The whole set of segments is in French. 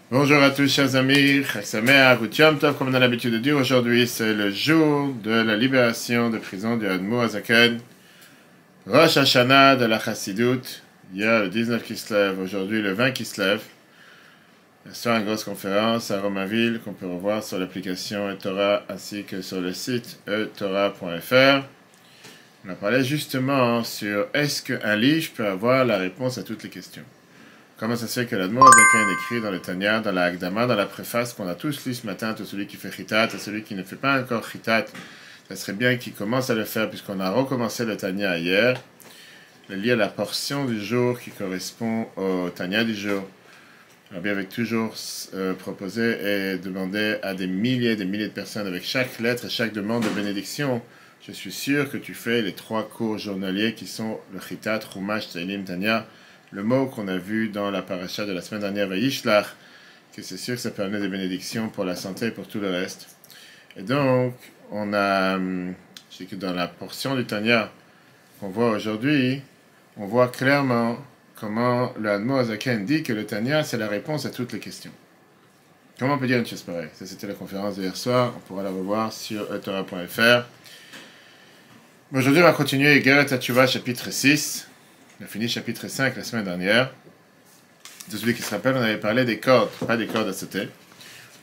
Bonjour à tous chers amis, Chag Sameach ou Yom Tov, comme on a l'habitude de dire aujourd'hui, c'est le jour de la libération de prison du Admor HaZaken, Rosh Hashanah de la Chassidut. Il y a le 19 qui se lève, aujourd'hui le 20 qui se lève. Il y a une grosse conférence à Romainville qu'on peut revoir sur l'application eTorah ainsi que sur le site eTorah.fr. On a parlé justement sur est-ce qu'un livre peut avoir la réponse à toutes les questions. Comment ça se fait que l'Admor HaZaken écrit dans le Tanya, dans la Hakdama, dans la préface qu'on a tous lu ce matin, tout celui qui fait Chitat, et celui qui ne fait pas encore Chitat, ça serait bien qu'il commence à le faire puisqu'on a recommencé le Tanya hier, de lire la portion du jour qui correspond au Tanya du jour. Rabbi avait toujours proposé et demandé à des milliers de personnes avec chaque lettre et chaque demande de bénédiction. Je suis sûr que tu fais les 3 cours journaliers qui sont le Chitat, Chumash, Teilim, Tanya, le mot qu'on a vu dans la paracha de la semaine dernière, Vayishlach, que c'est sûr que ça permet des bénédictions pour la santé et pour tout le reste. Et donc, on a, je sais que dans la portion du Tanya qu'on voit aujourd'hui, on voit clairement comment le Admor HaZaken dit que le Tanya, c'est la réponse à toutes les questions. Comment on peut dire une chose pareille? Ça, c'était la conférence d'hier soir, on pourra la revoir sur eTorah.fr. Aujourd'hui, on va continuer Igeret HaTshuva, chapitre 6. On a fini chapitre 5 la semaine dernière. De celui qui se rappelle, on avait parlé des cordes, pas des cordes à sauter.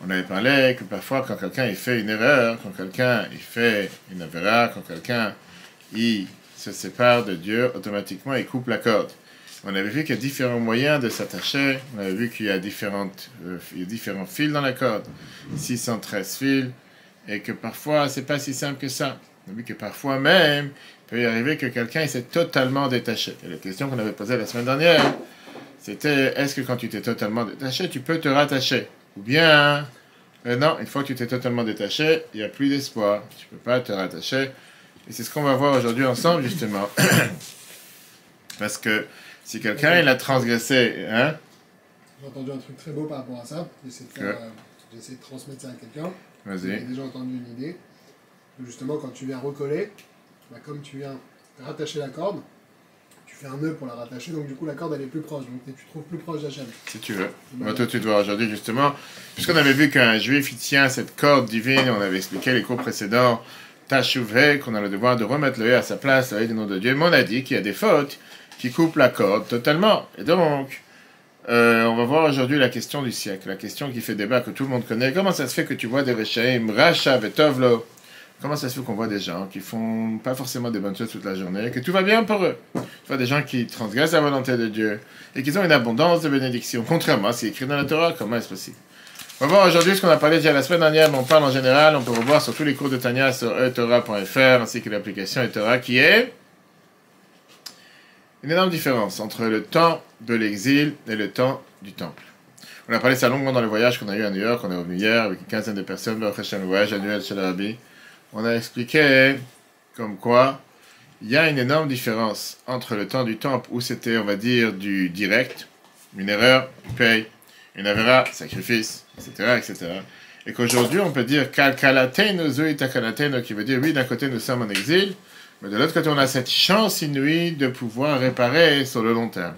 On avait parlé que parfois, quand quelqu'un il fait une erreur, quand quelqu'un il fait une avéra, quand quelqu'un il se sépare de Dieu, automatiquement il coupe la corde. On avait vu qu'il y a différents moyens de s'attacher. On avait vu qu'il y a différents fils dans la corde, 613 fils, et que parfois c'est pas si simple que ça. On a vu que parfois même, il peut y arriver que quelqu'un s'est totalement détaché. Et la question qu'on avait posée la semaine dernière, c'était est-ce que quand tu t'es totalement détaché, tu peux te rattacher? Ou bien, non, une fois que tu t'es totalement détaché, il n'y a plus d'espoir. Tu ne peux pas te rattacher. Et c'est ce qu'on va voir aujourd'hui ensemble, justement. Parce que si quelqu'un il a transgressé, hein? J'ai entendu un truc très beau par rapport à ça. J'essaie de transmettre ça à quelqu'un. Vas-y. J'ai déjà entendu une idée. Justement, quand tu viens recoller, comme tu viens rattacher la corde, tu fais un nœud pour la rattacher, donc du coup la corde elle est plus proche, donc tu te trouves plus proche d'Hachem. Si tu veux. On va tout de suite voir aujourd'hui justement, puisqu'on avait vu qu'un juif il tient cette corde divine, on avait expliqué les cours précédents, Tachouvé, qu'on a le devoir de remettre le à sa place, le du nom de Dieu, mais on a dit qu'il y a des fautes qui coupent la corde totalement. Et donc, on va voir aujourd'hui la question du siècle, la question qui fait débat que tout le monde connaît. Comment ça se fait que tu vois des Rechaim, Racha, Vetovlo? Comment ça se fait qu'on voit des gens qui font pas forcément des bonnes choses toute la journée, que tout va bien pour eux? Tu vois des gens qui transgressent la volonté de Dieu et qui ont une abondance de bénédictions, contrairement à ce qui est écrit dans la Torah. Comment est-ce possible? On va voir aujourd'hui ce qu'on a parlé déjà la semaine dernière, mais on parle en général. On peut revoir sur tous les cours de Tanya sur eTorah.fr ainsi que l'application eTorah qui est une énorme différence entre le temps de l'exil et le temps du temple. On a parlé ça longuement dans le voyage qu'on a eu à New York. On est revenu hier avec une quinzaine de personnes, le voyage annuel chez le Rabbi. On a expliqué comme quoi il y a une énorme différence entre le temps du temple où c'était, on va dire, du direct, une erreur, tu payes, une avéra, sacrifice, etc., etc. Et qu'aujourd'hui, on peut dire kalkalateno zuitakallateno, qui veut dire oui, d'un côté nous sommes en exil, mais de l'autre côté on a cette chance inouïe de pouvoir réparer sur le long terme.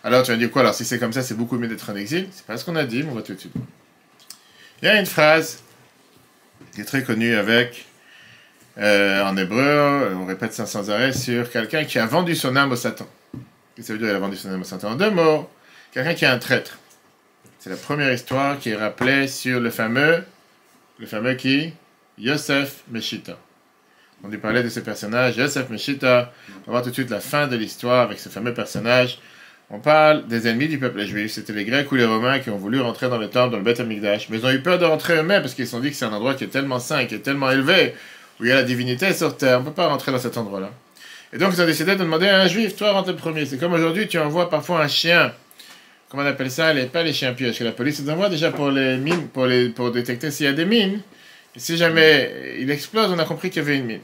Alors tu vas dire quoi? Alors si c'est comme ça, c'est beaucoup mieux d'être en exil. C'est pas ce qu'on a dit, mais on va tout de suite voir. Il y a une phrase qui est très connue avec en hébreu, on répète ça sans arrêt, sur quelqu'un qui a vendu son âme au Satan. Qu'est-ce que ça veut dire, il a vendu son âme au Satan? En 2 mots, quelqu'un qui est un traître. C'est la première histoire qui est rappelée sur le fameux qui? Yosef Meshita. On lui parlait de ce personnage, Yosef Meshita. On va voir tout de suite la fin de l'histoire avec ce fameux personnage. On parle des ennemis du peuple juif. C'était les Grecs ou les Romains qui ont voulu rentrer dans le temple, dans le Beth Amikdash. Mais ils ont eu peur de rentrer eux-mêmes parce qu'ils se sont dit que c'est un endroit qui est tellement saint, qui est tellement élevé, où il y a la divinité sur terre, on ne peut pas rentrer dans cet endroit-là. Et donc ils ont décidé de demander à un juif, toi rentre le premier. C'est comme aujourd'hui, tu envoies parfois un chien, comment on appelle ça, pas les chiens pièges, que la police nous envoie déjà pour les mines, pour détecter s'il y a des mines. Et si jamais il explose, on a compris qu'il y avait une mine.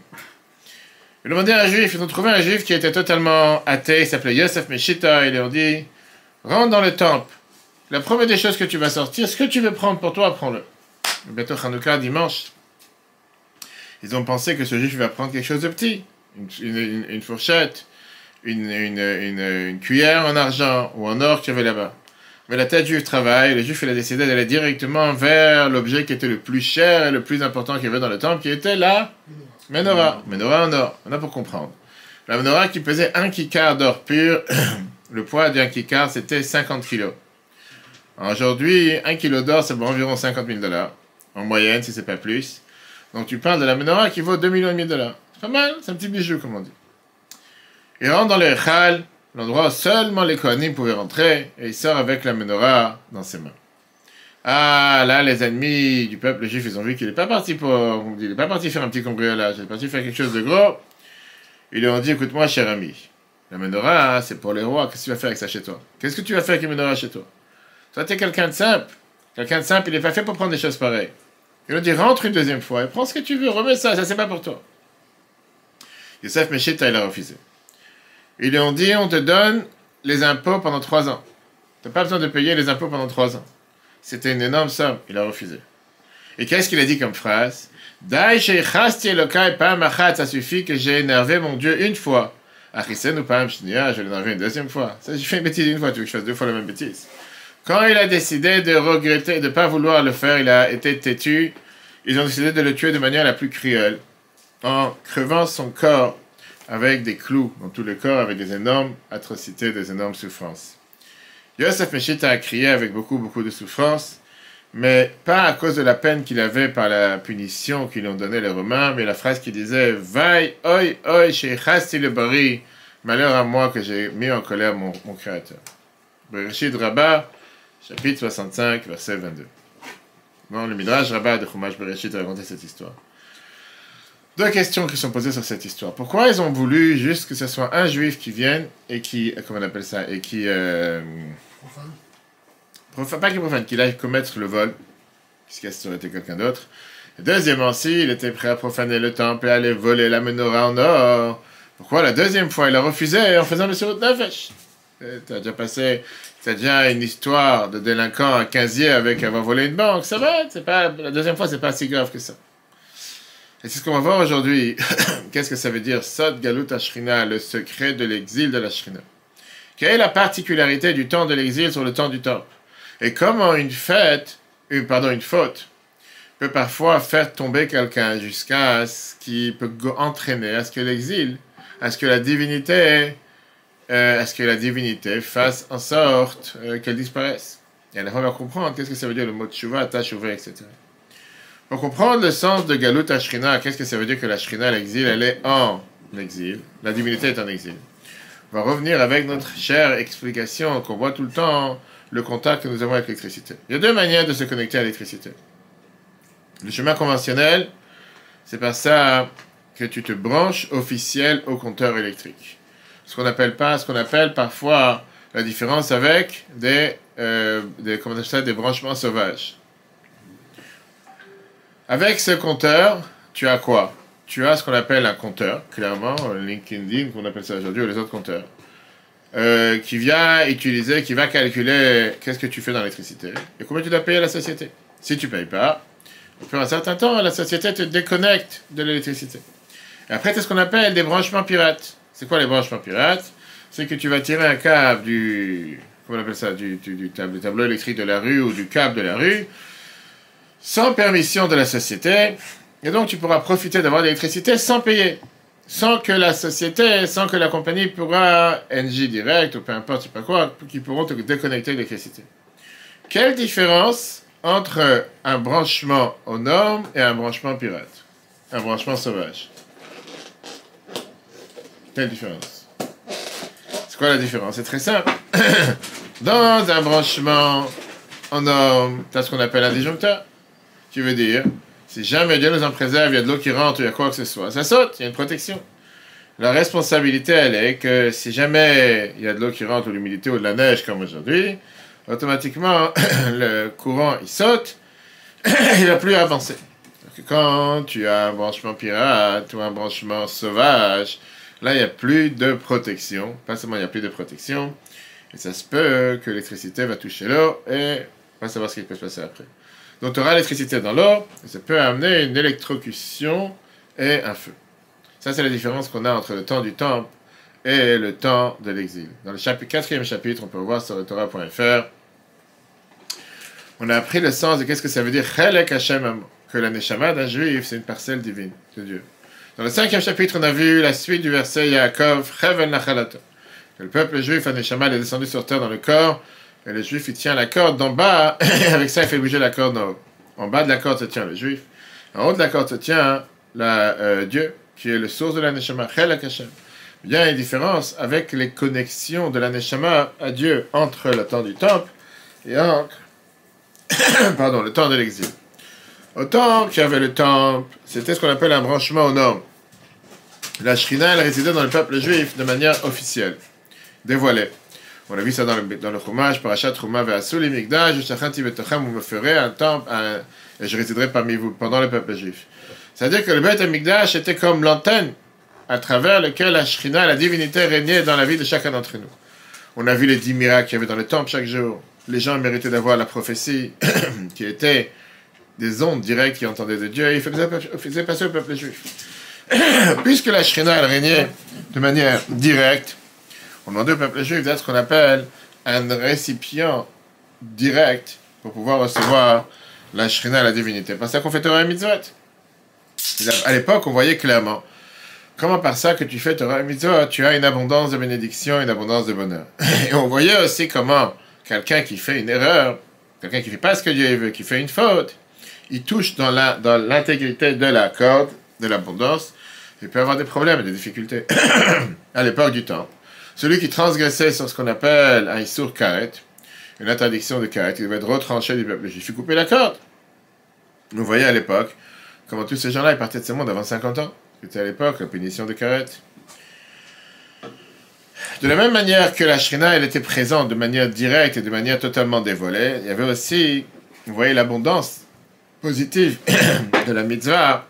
Ils ont demandé à un juif, ils ont trouvé un juif qui était totalement athée, il s'appelait Yosef Meshita, et ils leur ont dit, rentre dans le temple. La première des choses que tu vas sortir, ce que tu veux prendre pour toi, prends-le. Bientôt Hanouka, dimanche. Ils ont pensé que ce juif va prendre quelque chose de petit, une fourchette, une cuillère en argent ou en or qu'il y avait là-bas. Mais la tête juive travaille, le juif il a décidé d'aller directement vers l'objet qui était le plus cher et le plus important qu'il y avait dans le temple, qui était la menorah. Menorah en or, on a pour comprendre. La menorah qui pesait 1 kikar d'or pur, le poids d'un kikar c'était 50 kilos. Aujourd'hui, 1 kilo d'or ça vaut environ 50 000 $, en moyenne si c'est pas plus. Donc tu parles de la menorah qui vaut 2,5 millions de $. C'est pas mal, c'est un petit bijou comme on dit. Il rentre dans le Echal, l'endroit où seulement les Kohanim pouvaient rentrer, et il sort avec la menorah dans ses mains. Ah, là, les ennemis du peuple juif, ils ont vu qu'il n'est pas parti il n'est pas parti faire un petit cambriolage, il est parti faire quelque chose de gros. Ils lui ont dit, écoute-moi, cher ami, la menorah, c'est pour les rois, qu'est-ce que tu vas faire avec ça chez toi? Qu'est-ce que tu vas faire avec la menorah chez toi? Toi, t'es quelqu'un de simple. Quelqu'un de simple, il n'est pas fait pour prendre des choses pareilles. Il lui a dit, rentre une deuxième fois, et prends ce que tu veux, remets ça c'est pas pour toi. Yosef Meshita, il a refusé. Ils lui ont dit, on te donne les impôts pendant 3 ans. Tu n'as pas besoin de payer les impôts pendant 3 ans. C'était une énorme somme. Il a refusé. Et qu'est-ce qu'il a dit comme phrase? Dai sheichasti Elokai pam achat, ça suffit que j'ai énervé mon Dieu une fois. Achisen ou pam shnia, je l'ai énervé une deuxième fois. Ça, j'ai fait une bêtise une fois, tu veux que je fasse 2 fois la même bêtise. Quand il a décidé de regretter, de ne pas vouloir le faire, il a été têtu. Ils ont décidé de le tuer de manière la plus cruelle, en crevant son corps avec des clous dans tout le corps, avec des énormes atrocités, des énormes souffrances. Yosef Meshita a crié avec beaucoup de souffrances, mais pas à cause de la peine qu'il avait par la punition qu'ils lui ont donné les Romains, mais la phrase qui disait « Vai, oi, sheichasti le bari » malheur à moi que j'ai mis en colère mon Créateur. Bereshit Rabbah, chapitre 65, verset 22. Bon, le Midrash Rabbah de Chumash Bereshit a raconté cette histoire. 2 questions qui sont posées sur cette histoire. Pourquoi ils ont voulu juste que ce soit un juif qui vienne et qui, comment on appelle ça, et qui... pas qui profane, qu'il aille commettre le vol, puisque ça aurait été quelqu'un d'autre. Et deuxièmement, s'il était prêt à profaner le temple et aller voler la menorah en or, pourquoi la deuxième fois il a refusé en faisant le Sirut Nefesh? T'as déjà une histoire de délinquant à 15e avec avoir volé une banque, ça va, la deuxième fois c'est pas si grave que ça. Et c'est ce qu'on va voir aujourd'hui. Qu'est-ce que ça veut dire Sod Galut Ashrina, le secret de l'exil de la Shrina. Quelle est la particularité du temps de l'exil sur le temps du temple? Et comment une faute peut parfois faire tomber quelqu'un jusqu'à ce qui peut entraîner à ce que l'exil, à ce que la divinité fasse en sorte qu'elle disparaisse. Et à la fin, on va comprendre qu'est-ce que ça veut dire le mot tchouva, tachouva, etc. Pour comprendre le sens de Galut Ashrina, qu'est-ce que ça veut dire que la Shrina, l'exil, elle est en exil. La divinité est en exil. On va revenir avec notre chère explication qu'on voit tout le temps, le contact que nous avons avec l'électricité. Il y a 2 manières de se connecter à l'électricité. Le chemin conventionnel, c'est par ça que tu te branches officiel au compteur électrique. Ce qu'on appelle parfois la différence avec des branchements sauvages. Avec ce compteur, tu as quoi? Tu as ce qu'on appelle un compteur, clairement, LinkedIn, qu'on appelle ça aujourd'hui, ou les autres compteurs, qui va calculer qu'est-ce que tu fais dans l'électricité et combien tu dois payer à la société. Si tu ne payes pas, au fur et à un certain temps, la société te déconnecte de l'électricité. Et après, c'est ce qu'on appelle des branchements pirates. C'est quoi les branchements pirates? C'est que tu vas tirer un câble du tableau électrique de la rue ou du câble de la rue, sans permission de la société, et donc tu pourras profiter d'avoir de l'électricité sans payer, sans que la compagnie pourra, NJ direct ou peu importe, je sais pas quoi, qui pourront te déconnecter de l'électricité. Quelle différence entre un branchement aux normes et un branchement pirate? Un branchement sauvage. Quelle différence? C'est quoi la différence? C'est très simple. Dans un branchement aux normes, tu as ce qu'on appelle un disjoncteur. Qui veut dire, si jamais Dieu nous en préserve, il y a de l'eau qui rentre, il y a quoi que ce soit, ça saute, il y a une protection. La responsabilité, elle est que si jamais il y a de l'eau qui rentre, ou de l'humidité, ou de la neige, comme aujourd'hui, automatiquement, le courant, il saute, il ne va plus avancer. Donc, quand tu as un branchement pirate, ou un branchement sauvage, là, il n'y a plus de protection. Pas seulement il n'y a plus de protection, et ça se peut que l'électricité va toucher l'eau, et on va savoir ce qui peut se passer après. Donc tu auras l'électricité dans l'eau, et ça peut amener une électrocution et un feu. Ça, c'est la différence qu'on a entre le temps du temple et le temps de l'exil. Dans le 4e chapitre, on peut voir sur le Torah.fr, on a appris le sens de qu'est-ce que ça veut dire Chelek Hashem Amo, que la Neshama d'un juif, c'est une parcelle divine de Dieu. Dans le 5e chapitre, on a vu la suite du verset Yaakov, Chevel Nachalato. Que le peuple juif, la Neshama, est descendu sur terre dans le corps, et le juif, il tient la corde d'en bas, et avec ça, il fait bouger la corde en haut. En bas de la corde se tient le juif, en haut de la corde se tient Dieu, qui est le source de la Neshama, Chelek Hashem. Il y a une différence avec les connexions de la Neshama à Dieu entre le temps du temple et entre le temps de l'exil. Au temps qu'il y avait le temple, c'était ce qu'on appelle un branchement aux normes. La Shrina, elle résidait dans le peuple juif de manière officielle, dévoilée. On a vu ça dans le Chumash, Parashat Truma ve'asul imikdash, Shachanti betochem, vous me ferez un temple, et je résiderai parmi vous, pendant le peuple juif. C'est-à-dire que le Beit HaMikdash était comme l'antenne à travers laquelle la Shrina, la divinité, régnait dans la vie de chacun d'entre nous. On a vu les 10 miracles qu'il y avait dans le temple chaque jour. Les gens méritaient d'avoir la prophétie, qui était des ondes directes qui entendaient de Dieu, et il faisait passer au peuple juif. Puisque la Shrina, elle régnait de manière directe, on demandait au peuple juif d'être ce qu'on appelle un récipient direct pour pouvoir recevoir la Shrina, la divinité. Par ça qu'on fait Torah et Mitzvot. À l'époque, on voyait clairement comment par ça que tu fais Torah et Mitzvot, tu as une abondance de bénédiction, une abondance de bonheur. Et on voyait aussi comment quelqu'un qui fait une erreur, quelqu'un qui ne fait pas ce que Dieu veut, qui fait une faute, il touche dans l'intégrité de la corde, de l'abondance, il peut avoir des problèmes et des difficultés. À l'époque du temps, celui qui transgressait sur ce qu'on appelle un Issour Karet, une interdiction de Karet, il devait être retranché du peuple juif, il coupait la corde. Vous voyez à l'époque comment tous ces gens-là ils partaient de ce monde avant 50 ans. C'était à l'époque la punition de Karet. De la même manière que la Shrina, elle était présente de manière directe et de manière totalement dévoilée, il y avait aussi, vous voyez, l'abondance positive de la mitzvah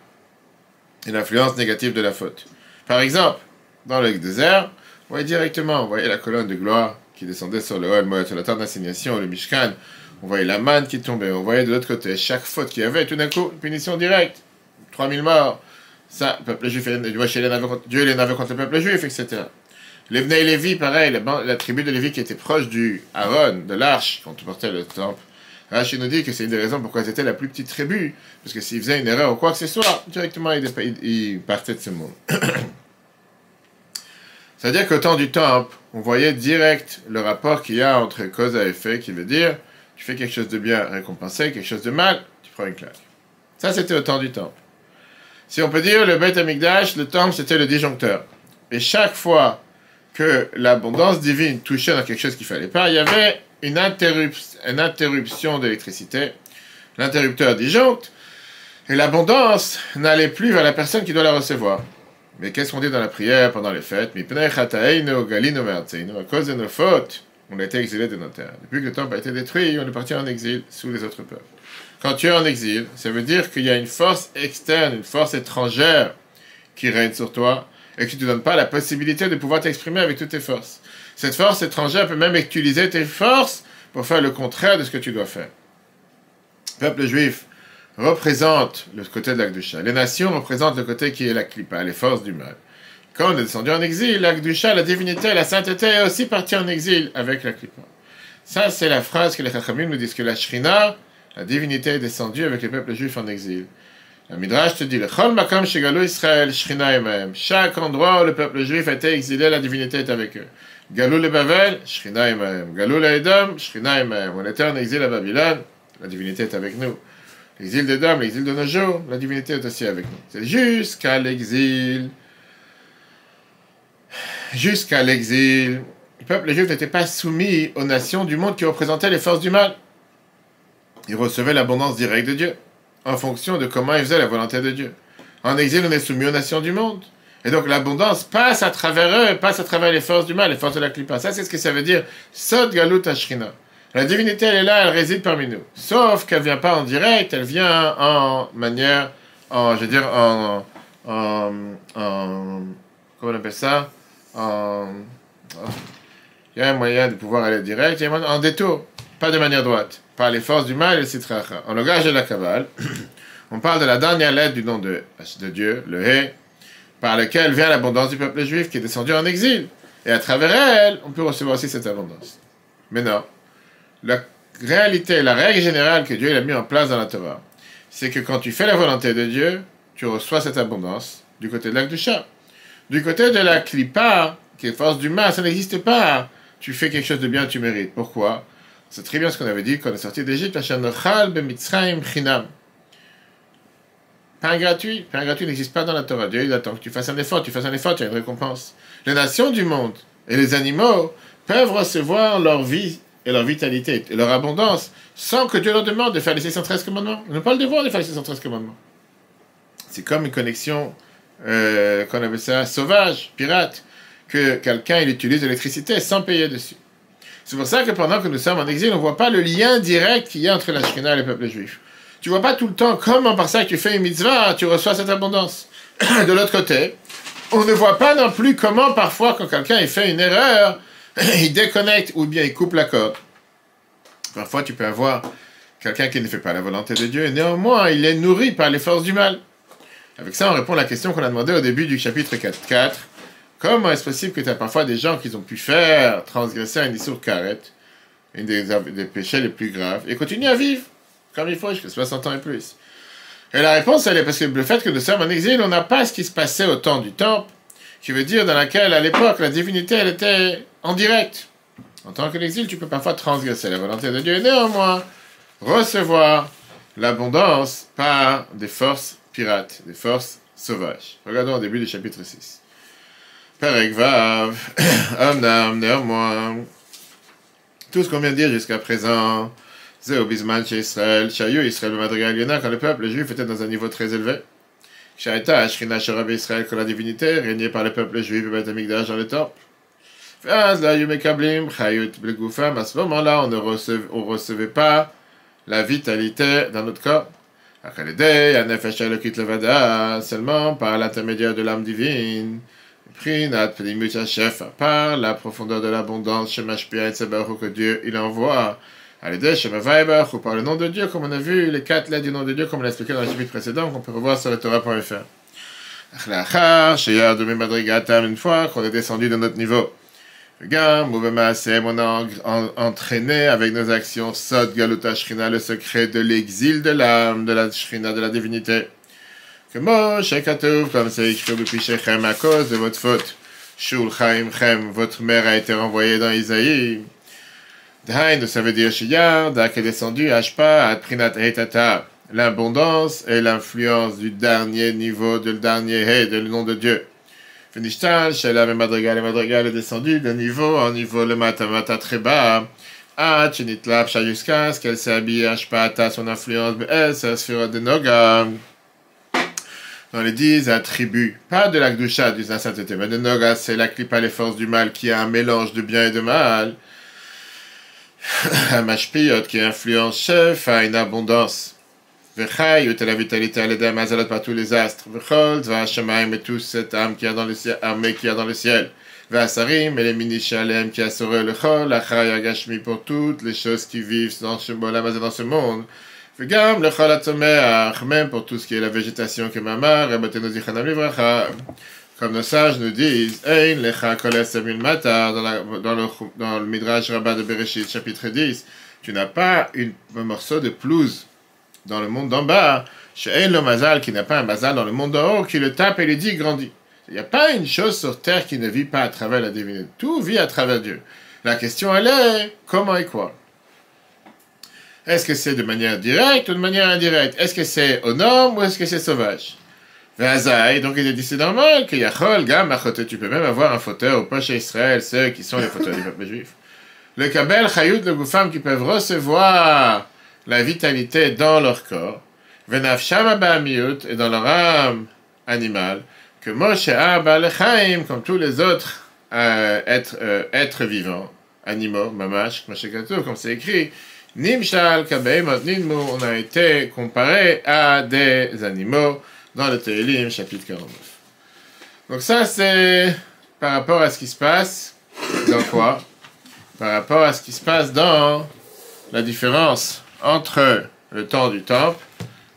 et l'influence négative de la faute. Par exemple, dans le désert, vous voyez directement, vous voyez la colonne de gloire qui descendait sur le Ohel Moed, sur la terre d'assignation, le Mishkan, on voyait la manne qui tombait, on voyait de l'autre côté chaque faute qu'il y avait, tout d'un coup, une punition directe, 3000 morts, ça, le peuple juif, Dieu les n'avait contre le peuple juif, etc. Les Bnei Lévi, pareil, la tribu de Lévi qui était proche du Aaron, de l'arche, quand on portait le temple. Rashi nous dit que c'est une des raisons pourquoi c'était la plus petite tribu, parce que s'ils faisaient une erreur ou quoi que ce soit, directement ils partaient de ce monde. C'est-à-dire qu'au temps du temple, on voyait direct le rapport qu'il y a entre cause et effet, qui veut dire, tu fais quelque chose de bien récompensé, quelque chose de mal, tu prends une claque. Ça, c'était au temps du temple. Si on peut dire, le Beit HaMikdash, le temple, c'était le disjoncteur. Et chaque fois que l'abondance divine touchait dans quelque chose qu'il ne fallait pas, il y avait une interruption d'électricité. L'interrupteur disjoncte, et l'abondance n'allait plus vers la personne qui doit la recevoir. Mais qu'est-ce qu'on dit dans la prière pendant les fêtes? À cause de nos fautes, on a été exilés de nos terres. Depuis que le temple a été détruit, on est parti en exil sous les autres peuples. Quand tu es en exil, ça veut dire qu'il y a une force externe, une force étrangère qui règne sur toi et qui ne te donne pas la possibilité de pouvoir t'exprimer avec toutes tes forces. Cette force étrangère peut même utiliser tes forces pour faire le contraire de ce que tu dois faire. Le peuple juif représente le côté de l'Akdusha. Les nations représentent le côté qui est la Klippa, les forces du mal. Quand on est descendu en exil, l'Akdusha, la divinité, la sainteté est aussi partie en exil avec la Klippa. Ça, c'est la phrase que les Chachamim nous disent, que la Shrina, la divinité, est descendue avec les peuples juifs en exil. La Midrash te dit, le Chol Makam Shegalu Israël, Shrina Emahem. Chaque endroit où le peuple juif a été exilé, la divinité est avec eux. Galou le Bavel, Shrina Emahem. Galou le Edom, Shrina Emahem. On était en exil à Babylone, la divinité est avec nous. L'exil d'Edom, l'exil de nos jours, la divinité est aussi avec nous. C'est jusqu'à l'exil. Jusqu'à l'exil, le peuple juif n'était pas soumis aux nations du monde qui représentaient les forces du mal. Ils recevaient l'abondance directe de Dieu, en fonction de comment ils faisaient la volonté de Dieu. En exil, on est soumis aux nations du monde. Et donc l'abondance passe à travers eux, passe à travers les forces du mal, les forces de la Klippa. Ça, c'est ce que ça veut dire. Sod Galut Ashrina. La divinité, elle est là, elle réside parmi nous. Sauf qu'elle ne vient pas en direct, elle vient en manière, comment on appelle ça? Il y a un moyen de pouvoir aller direct, il y a en détour, pas de manière droite, par les forces du mal et le sitracha. En langage de la Kabbale, on parle de la dernière lettre du nom de Dieu, le He, par lequel vient l'abondance du peuple juif qui est descendu en exil. Et à travers elle, on peut recevoir aussi cette abondance. Mais non, réalité, la règle générale que Dieu a mis en place dans la Torah, c'est que quand tu fais la volonté de Dieu, tu reçois cette abondance du côté de l'Akdusha. Du côté de la Klippa, qui est force du mal, ça n'existe pas. Tu fais quelque chose de bien, tu mérites. Pourquoi? C'est très bien ce qu'on avait dit quand on est sorti d'Égypte. Pain gratuit n'existe pas dans la Torah. Dieu il attend que tu fasses un effort, tu as une récompense. Les nations du monde et les animaux peuvent recevoir leur vie et leur vitalité et leur abondance sans que Dieu leur demande de faire les 613 commandements. Ils n'ont pas le devoir de faire les 613 commandements. C'est comme une connexion, qu'on appelle ça, sauvage, pirate, que quelqu'un il utilise l'électricité sans payer dessus. C'est pour ça que pendant que nous sommes en exil, on ne voit pas le lien direct qu'il y a entre la Shekhinah et le peuple juif. Tu ne vois pas tout le temps comment par ça que tu fais une mitzvah, tu reçois cette abondance. De l'autre côté, on ne voit pas non plus comment parfois quand quelqu'un il fait une erreur, il déconnecte ou bien il coupe la corde. Parfois tu peux avoir quelqu'un qui ne fait pas la volonté de Dieu et néanmoins il est nourri par les forces du mal. Avec ça on répond à la question qu'on a demandé au début du chapitre 4.4. Comment est-ce possible que tu as parfois des gens qui ont pu faire transgresser un Issur Karet, une des péchés les plus graves, et continuent à vivre comme il faut jusqu'à 60 ans et plus? Et la réponse, elle est parce que le fait que nous sommes en exil, on n'a pas ce qui se passait au temps du temple, qui veut dire dans laquelle, à l'époque, la divinité, elle était en direct. En tant que l'exil, tu peux parfois transgresser la volonté de Dieu et néanmoins recevoir l'abondance par des forces pirates, des forces sauvages. Regardons au début du chapitre 6. Perek Vav, Amnam, néanmoins, tout ce qu'on vient de dire jusqu'à présent, Zéo Bisman chez Israël, Chayu Israël, le Madrigal Yona, quand le peuple juif était dans un niveau très élevé. Shaita, Ashrina, Sharab Israël, quand la divinité régnait par le peuple juif et Beth Amikdash dans le temple. Faz la Yumekablim, Chayut Blegoufam, à ce moment-là, on ne recevait pas la vitalité dans notre corps. Akalede, Anefesh Elokit Levada, seulement par l'intermédiaire de l'âme divine. Prinat Plimut Chef, par la profondeur de l'abondance, Shemashpia et Tsebaruch, que Dieu il envoie. Aledeh Shemavaibar, ou par le nom de Dieu, comme on a vu, les 4 lettres du nom de Dieu, comme on l'a expliqué dans le chapitre précédent, qu'on peut revoir sur le Torah.fr. Une fois qu'on est descendu de notre niveau. Regarde, on a entraîné avec nos actions Sod Galuta Shrina, le secret de l'exil de l'âme, de la Shrina, de la divinité. Que Moshe Katouf, comme c'est écrit au Bipichem, à cause de votre faute. Shul Chaim Chem, votre mère a été renvoyée dans Isaïe. Dain, ça veut dire Shiyar, qui est descendu, Ashpa, Adprinat Heitata, l'abondance et l'influence du dernier niveau, du dernier He, du nom de Dieu. Finishtal, Sheila et Madrigal est descendu de niveau en niveau, le Matamata très bas. Ah, Chinitlap, jusqu'à ce qu'elle s'est habillée, Ashpa, son influence, sa sphère de Noga. Dans les 10 attributs, pas de la Gdusha, du sainteté, mais de Noga, c'est la Klippa, les forces du mal, qui a un mélange de bien et de mal. Mashpiyot qui influence chef a une abondance. Vechayut et la vitalité à l'aide Mazalot par tous les astres. Vechol, Zvashamaim et toute cette âme qui a dans le ciel, armée qui a dans le ciel. Vasarim et les minishalem qui a sauvé le chol, Achay Agashmi pour toutes les choses qui vivent dans ce monde. Vegam le chol atomeach, même pour tout ce qui est la végétation que Mamar, Rabatenu Zichanam Livracha. Comme nos sages nous disent, Ein lecha koles emil matar, dans le Midrash Rabbah de Bereshit, chapitre 10, tu n'as pas un morceau de pelouse dans le monde d'en bas, chez le mazal, qui n'a pas un mazal dans le monde d'en haut, qui le tape et lui dit grandit. Il n'y a pas une chose sur terre qui ne vit pas à travers la divinité. Tout vit à travers Dieu. La question, elle est, comment et quoi? Est-ce que c'est de manière directe ou de manière indirecte? Est-ce que c'est aux normes ou est-ce que c'est sauvage? Donc il est dit c'est normal que Yachol, Gam, Achote, tu peux même avoir un fauteuil au poche Israël, ceux qui sont les fauteuils du peuple juif. Le Kabel, Chayut, le Goufam, qui peuvent recevoir la vitalité dans leur corps, Venafsham Abamiut, et dans leur âme animale, que Moshe Abba Lechaim, comme tous les autres êtres vivants, animaux, Mamash, Moshe Katou, comme c'est écrit, Nimshal, Kabeimot, Ninmu, on a été comparé à des animaux, dans le Tehillim, chapitre 49. Donc ça, c'est par rapport à ce qui se passe dans quoi? Par rapport à ce qui se passe dans la différence entre le temps du temple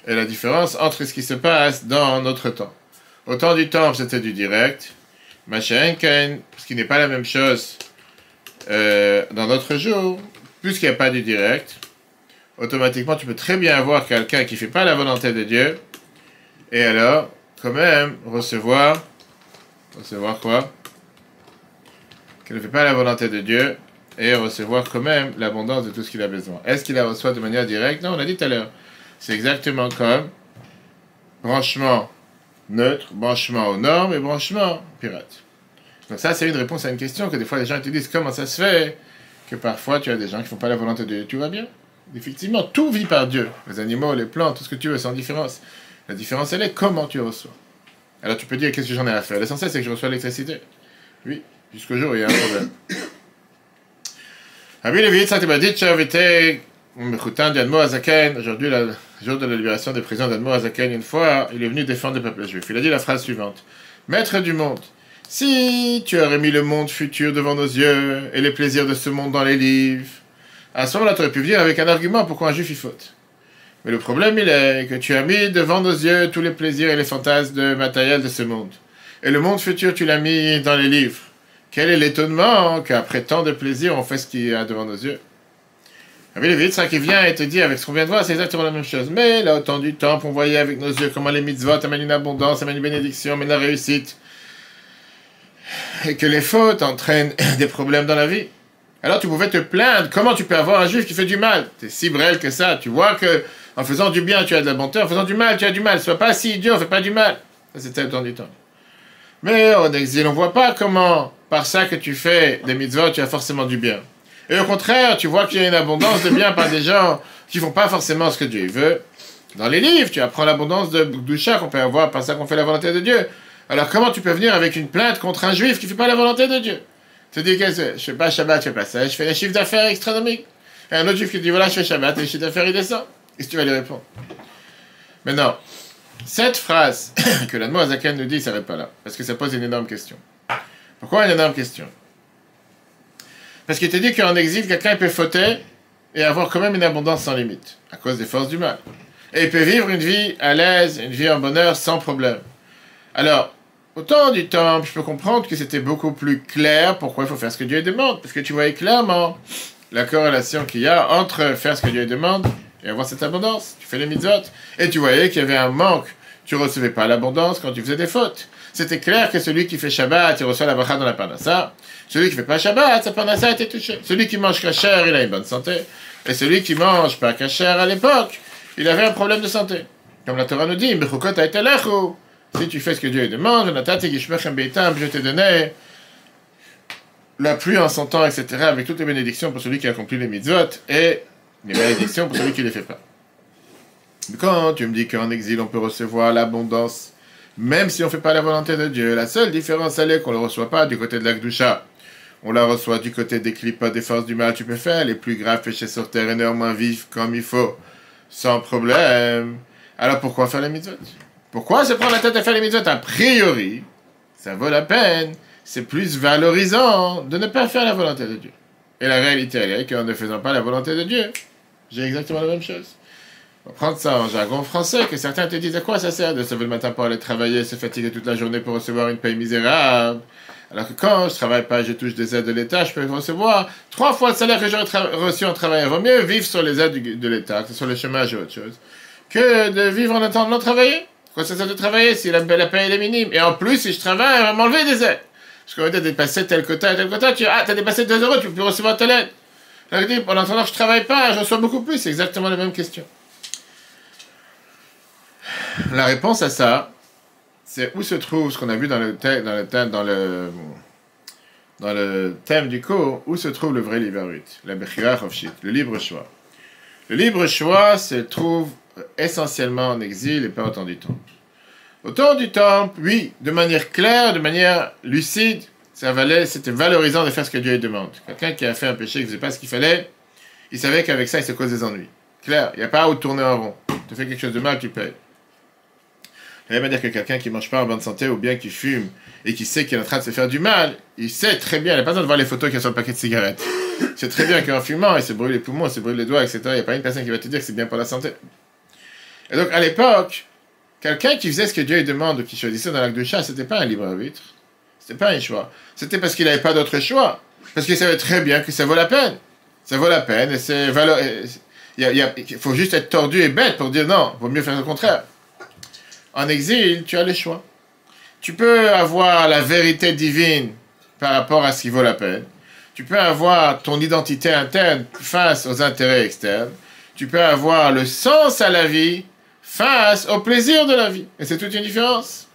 et la différence entre ce qui se passe dans notre temps. Au temps du temple, c'était du direct. Machenken, ce qui n'est pas la même chose dans notre jour, puisqu'il n'y a pas du direct. automatiquement, tu peux très bien avoir quelqu'un qui ne fait pas la volonté de Dieu, et alors, quand même, recevoir quoi? Qui ne fait pas la volonté de Dieu, et recevoir quand même l'abondance de tout ce qu'il a besoin. Est-ce qu'il la reçoit de manière directe? Non, on l'a dit tout à l'heure. C'est exactement comme branchement neutre, branchement aux normes et branchement pirate. Donc ça, c'est une réponse à une question que des fois les gens te disent comment ça se fait que parfois tu as des gens qui ne font pas la volonté de Dieu. Tu vois bien? Effectivement, tout vit par Dieu. Les animaux, les plantes, tout ce que tu veux, sans différence. La différence, elle est comment tu reçois. Alors tu peux dire qu'est-ce que j'en ai à faire? L'essentiel, c'est que je reçois l'électricité. Oui, jusqu'au jour où il y a un problème. Aujourd'hui, le jour de la libération des prisons d'Admo Azaken, une fois, il est venu défendre le peuple juif. Il a dit la phrase suivante. Maître du monde, si tu aurais mis le monde futur devant nos yeux et les plaisirs de ce monde dans les livres, à ce moment-là, tu aurais pu venir avec un argument pourquoi un juif y faute. Mais le problème, il est que tu as mis devant nos yeux tous les plaisirs et les fantasmes matériels de ce monde. Et le monde futur, tu l'as mis dans les livres. Quel est l'étonnement qu'après tant de plaisirs, on fait ce qu'il y a devant nos yeux. Rabbi Levi Yitzhak qui vient et te dit, avec ce qu'on vient de voir, c'est exactement la même chose. Mais là, au temps du temple, on voyait avec nos yeux comment les mitzvot amènent une abondance, amènent une bénédiction, amènent la réussite. Et que les fautes entraînent des problèmes dans la vie. Alors tu pouvais te plaindre, comment tu peux avoir un juif qui fait du mal? T'es si brel que ça, tu vois que en faisant du bien, tu as de la bonté, en faisant du mal, tu as du mal. Sois pas si idiot, fais pas du mal. Ça, c'était au temps du temps. Mais en exil, on voit pas comment, par ça que tu fais des mitzvot, tu as forcément du bien. Et au contraire, tu vois qu'il y a une abondance de bien par des gens qui font pas forcément ce que Dieu veut. Dans les livres, tu apprends l'abondance de doucha qu'on peut avoir par ça qu'on fait la volonté de Dieu. Alors comment tu peux venir avec une plainte contre un juif qui fait pas la volonté de Dieu? Tu te dis, je fais pas Shabbat, je fais pas ça, je fais les chiffres d'affaires astronomiques. Et un autre juif qui dit, voilà, je fais Shabbat, et les chiffres d'affaires, il descend. Qu'est-ce que tu vas lui répondre? Maintenant, cette phrase que l'Admo Azaken nous dit, ne s'arrête pas là. Parce que ça pose une énorme question. Pourquoi une énorme question? Parce qu'il te dit qu'en exil, quelqu'un peut fauter et avoir quand même une abondance sans limite, à cause des forces du mal. Et il peut vivre une vie à l'aise, une vie en bonheur, sans problème. Alors, au temps du temple, je peux comprendre que c'était beaucoup plus clair pourquoi il faut faire ce que Dieu demande. Parce que tu voyais clairement la corrélation qu'il y a entre faire ce que Dieu demande et avoir cette abondance. Tu fais les mitzvot. Et tu voyais qu'il y avait un manque. Tu ne recevais pas l'abondance quand tu faisais des fautes. C'était clair que celui qui fait Shabbat, il reçoit la bracha dans la parnassa. Celui qui ne fait pas Shabbat, sa parnassa a été touchée. Celui qui mange kasher, il a une bonne santé. Et celui qui mange pas kasher à l'époque, il avait un problème de santé. Comme la Torah nous dit, si tu fais ce que Dieu demande, je t'ai donné la pluie en son temps, etc., avec toutes les bénédictions pour celui qui accomplit les mitzvot et les bénédictions pour celui qui ne les fait pas. Quand tu me dis qu'en exil, on peut recevoir l'abondance, même si on ne fait pas la volonté de Dieu, la seule différence, elle est qu'on ne le reçoit pas du côté de la Kedusha. On la reçoit du côté des clipotes, des forces du mal, tu peux faire les plus graves péchés sur terre et néanmoins vivre comme il faut, sans problème. Alors pourquoi faire les mitzvot? Pourquoi se prendre la tête à faire les mitzvot? A priori, ça vaut la peine, c'est plus valorisant de ne pas faire la volonté de Dieu. Et la réalité, elle est qu'en ne faisant pas la volonté de Dieu, j'ai exactement la même chose. On va prendre ça en jargon français, que certains te disent à quoi ça sert de se lever le matin pour aller travailler, se fatiguer toute la journée pour recevoir une paye misérable. Alors que quand je travaille pas, je touche des aides de l'État, je peux recevoir 3 fois le salaire que j'aurais reçu en travaillant. Il vaut mieux vivre sur les aides de l'État, que ce soit le chômage ou autre chose, que de vivre en attendant de travailler. Quoi ça sert de travailler si la paye est minime? Et en plus, si je travaille, on va m'enlever des aides. Parce que tu as dépassé tel quota et tel quota, t'as dépassé 2 euros, tu peux plus recevoir telle aide. Alors je dis, en attendant que je travaille pas, je reçois beaucoup plus. C'est exactement la même question. La réponse à ça, c'est où se trouve ce qu'on a vu dans le thème du cours, où se trouve le vrai libre arbitre, la bechira chofshit, le libre choix. Le libre choix se trouve essentiellement en exil et pas au temps du temple. Au temps du temple, oui, de manière claire, de manière lucide, c'était valorisant de faire ce que Dieu lui demande. Quelqu'un qui a fait un péché, qui ne faisait pas ce qu'il fallait, il savait qu'avec ça, il se cause des ennuis. Clair, il n'y a pas à tourner en rond. Tu fais quelque chose de mal, tu payes. Ça veut pas dire que quelqu'un qui ne mange pas en bonne santé ou bien qui fume et qui sait qu'il est en train de se faire du mal, il sait très bien, il n'a pas besoin de voir les photos qu'il y a sur le paquet de cigarettes. Il sait très bien qu'en fumant, il se brûle les poumons, il se brûle les doigts, etc. Il n'y a pas une personne qui va te dire que c'est bien pour la santé. Et donc, à l'époque, quelqu'un qui faisait ce que Dieu lui demande ou qui choisissait dans l'acte de chat, c'était pas un libre arbitre. C'était pas un choix. C'était parce qu'il n'avait pas d'autre choix. Parce qu'il savait très bien que ça vaut la peine. Ça vaut la peine et Il faut juste être tordu et bête pour dire non, il vaut mieux faire le contraire. En exil, tu as le choix. Tu peux avoir la vérité divine par rapport à ce qui vaut la peine. Tu peux avoir ton identité interne face aux intérêts externes. Tu peux avoir le sens à la vie face au plaisir de la vie. Et c'est toute une différence.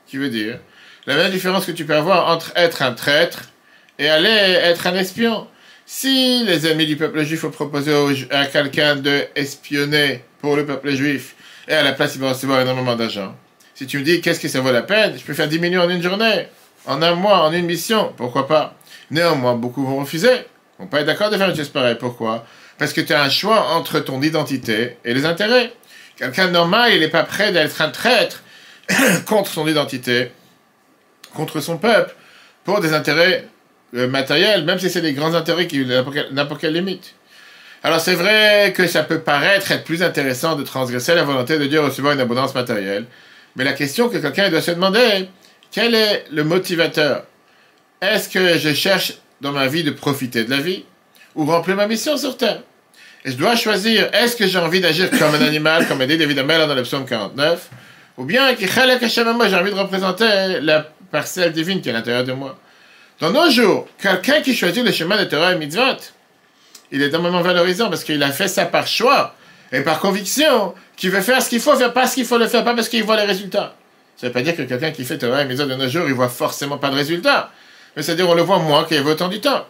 Qui veut dire la même différence que tu peux avoir entre être un traître et aller être un espion. Si les ennemis du peuple juif ont proposé à quelqu'un de espionner pour le peuple juif, et à la place il va recevoir énormément d'argent, si tu me dis qu'est-ce que ça vaut la peine, je peux faire 10 millions en une journée, en un mois, en une mission, pourquoi pas? Néanmoins, beaucoup vont refuser. Ils vont pas être d'accord de faire une chose pareille. Pourquoi? Parce que tu as un choix entre ton identité et les intérêts. Quelqu'un de normal, il n'est pas prêt d'être un traître contre son identité, contre son peuple, pour des intérêts matériels, même si c'est des grands intérêts qui n'importe quelle limite. Alors c'est vrai que ça peut paraître être plus intéressant de transgresser la volonté de Dieu recevoir une abondance matérielle, mais la question que quelqu'un doit se demander, quel est le motivateur? Est-ce que je cherche dans ma vie de profiter de la vie ou remplir ma mission sur terre? Et je dois choisir, est-ce que j'ai envie d'agir comme un animal, comme a dit David Amelach dans le psaume 49, ou bien j'ai envie de représenter la parcelle divine qui est à l'intérieur de moi. Dans nos jours, quelqu'un qui choisit le chemin de Torah et Mitzvot, il est énormément valorisant parce qu'il a fait ça par choix et par conviction, qu'il veut faire ce qu'il faut faire, pas ce qu'il faut le faire, pas parce qu'il voit les résultats. Ça ne veut pas dire que quelqu'un qui fait Torah et Mitzvot de nos jours, il voit forcément pas de résultats. Mais c'est-à-dire on le voit moins qu'il y avait autant du temps.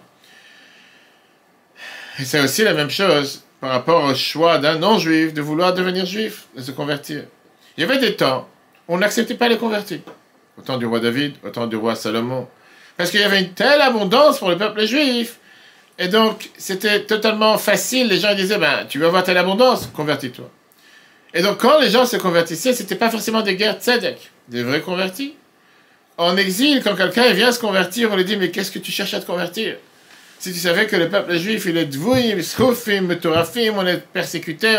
Et c'est aussi la même chose par rapport au choix d'un non-juif de vouloir devenir juif, de se convertir. Il y avait des temps où on n'acceptait pas les convertis. Au temps du roi David, au temps du roi Salomon. Parce qu'il y avait une telle abondance pour le peuple juif. Et donc, c'était totalement facile. Les gens disaient, tu veux avoir telle abondance, convertis-toi. Et donc, quand les gens se convertissaient, c'était pas forcément des guerres tzedek, des vrais convertis. En exil, quand quelqu'un vient se convertir, on lui dit, mais qu'est-ce que tu cherches à te convertir? Si tu savais que le peuple juif, il est dvouim, schofim, metorafim, on est persécuté,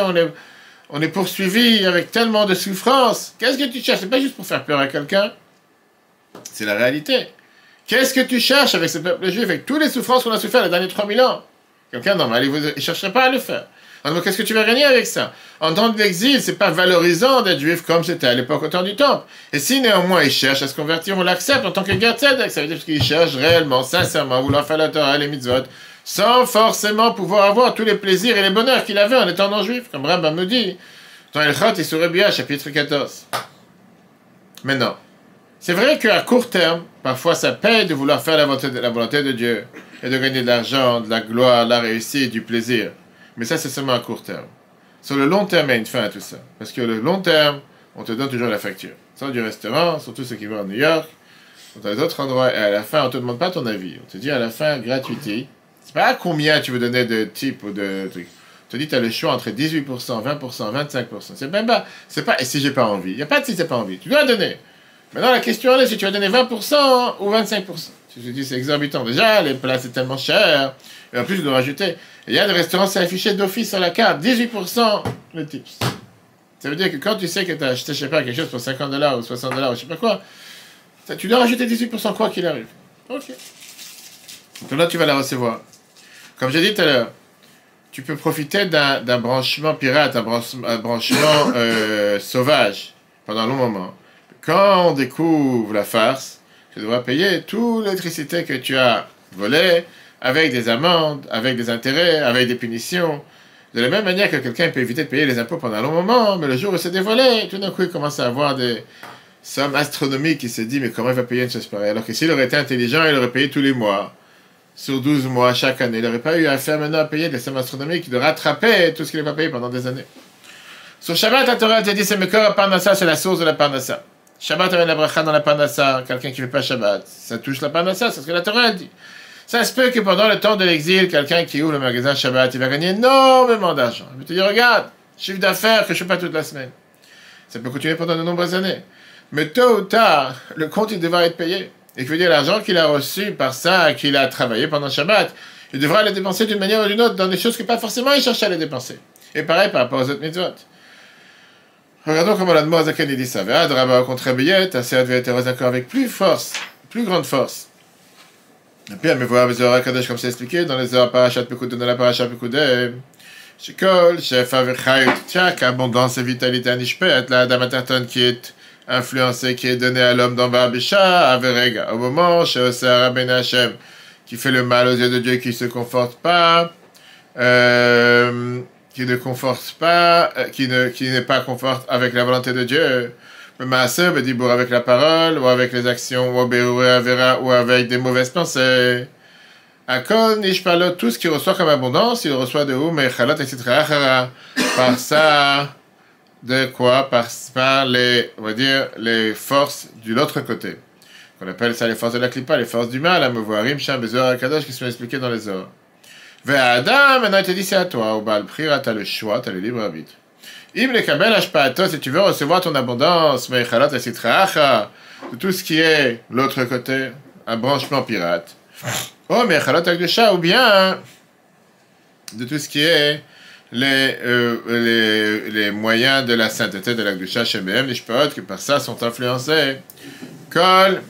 on est poursuivi avec tellement de souffrances. Qu'est-ce que tu cherches? C'est pas juste pour faire peur à quelqu'un. C'est la réalité. Qu'est-ce que tu cherches avec ce peuple juif, avec toutes les souffrances qu'on a souffert les derniers 3000 ans? Quelqu'un normal, il ne chercherait pas à le faire. Alors, qu'est-ce que tu vas gagner avec ça? En temps d'exil, c'est pas valorisant d'être juif comme c'était à l'époque au temps du temple. Et si néanmoins il cherche à se convertir, on l'accepte en tant que guerre tzedek. Ça veut dire qu'il cherche réellement, sincèrement, vouloir faire la Torah et les mitzvot, sans forcément pouvoir avoir tous les plaisirs et les bonheurs qu'il avait en étant non-juif, comme Rambam nous dit dans Elchot et Surébia, chapitre 14. Maintenant, c'est vrai qu'à court terme, parfois ça paye de vouloir faire la volonté de Dieu et de gagner de l'argent, de la gloire, de la réussite, du plaisir. Mais ça, c'est seulement à court terme. Sur le long terme, il y a une fin à tout ça. Parce que le long terme, on te donne toujours la facture. Soit du restaurant, surtout ceux qui vont à New York, ou dans les autres endroits, et à la fin, on ne te demande pas ton avis. On te dit à la fin, gratuité. C'est pas combien tu veux donner de types ou de trucs. On te dit, tu as le choix entre 18%, 20%, 25%. C'est même pas, c'est pas, et si j'ai pas envie. Il n'y a pas de si t'as pas envie. Tu dois donner. Maintenant, la question est si tu vas donner 20% ou 25%. Tu te dis, c'est exorbitant. Déjà, les plats, c'est tellement cher. Et en plus, je dois rajouter. Il y a des restaurants, c'est affiché d'office sur la carte. 18% le tips. Ça veut dire que quand tu sais que tu as acheté, je sais pas, quelque chose pour $50 ou $60 ou je sais pas quoi, tu dois rajouter 18% quoi qu'il arrive. Ok. Donc là, tu vas la recevoir. Comme j'ai dit tout à l'heure, tu peux profiter d'un branchement pirate, un branchement sauvage pendant un long moment. Quand on découvre la farce, tu devras payer toute l'électricité que tu as volée, avec des amendes, avec des intérêts, avec des punitions. De la même manière que quelqu'un peut éviter de payer les impôts pendant un long moment, mais le jour où c'est dévoilé, tout d'un coup, il commence à avoir des sommes astronomiques. Il se dit, mais comment il va payer une chose pareille? Alors que s'il aurait été intelligent, il aurait payé tous les mois, sur 12 mois, chaque année. Il n'aurait pas eu à faire maintenant à payer des sommes astronomiques, de rattraper tout ce qu'il n'a pas payé pendant des années. Sur Shabbat, la Torah te dit, c'est Mekor Parnassa, c'est la source de la Parnassa. Shabbat avait la bracha dans la Parnassa, quelqu'un qui ne fait pas Shabbat, ça touche la Parnassa, c'est ce que la Torah dit. Ça se peut que pendant le temps de l'exil, quelqu'un qui ouvre le magasin Shabbat, il va gagner énormément d'argent. Il va te dire, regarde, chiffre d'affaires que je ne fais pas toute la semaine. Ça peut continuer pendant de nombreuses années. Mais tôt ou tard, le compte, il devra être payé. Et que veut dire l'argent qu'il a reçu par ça, qu'il a travaillé pendant Shabbat, il devra le dépenser d'une manière ou d'une autre dans des choses que pas forcément il cherchait à les dépenser. Et pareil par rapport aux autres mitzvot. Regardons comment l'Admor Azaken dit ça. Ve'ad rabba au contraire billette, assez devait être encore avec plus grande force. Et puis, mais voir les Zohar Kadosh comme c'est expliqué dans les Zohar Parashat Pekudei, dans la Parashat Pekudei, Shekol, chef avechayut, tiens, qu'abondance et vitalité anishpet, la dame interton qui est influencée, qui est donnée à l'homme dans Barbisha, averega, au moment, chez Osara Ben Hashem, qui fait le mal aux yeux de Dieu, qui se conforte pas, qui ne conforte pas, qui n'est pas conforte avec la volonté de Dieu, le maaser, bedibour avec la parole, ou avec les actions, ou avec des mauvaises pensées. Akon, Ishpalot, tout ce qu'il reçoit comme abondance, il reçoit de où, mais Chalot, etc. Par ça, de quoi? Par les, on va dire, les forces de l'autre côté. On appelle ça les forces de la Klippa, les forces du mal, Amevoarim, Sham, Bezor, Akadosh, qui sont expliquées dans les ors. Adam, maintenant il te dit c'est à toi, au Baal Prira, t'as le choix, t'as le libre arbitre. Im le Kabel Ashpaato, si tu veux recevoir ton abondance, mais Chalot, etc. de tout ce qui est l'autre côté, un branchement pirate. Oh, mais Chalot Akdusha, ou bien de tout ce qui est les moyens de la sainteté de l'Akdusha chez BM, les Shpaot, qui par ça sont influencés. Kol,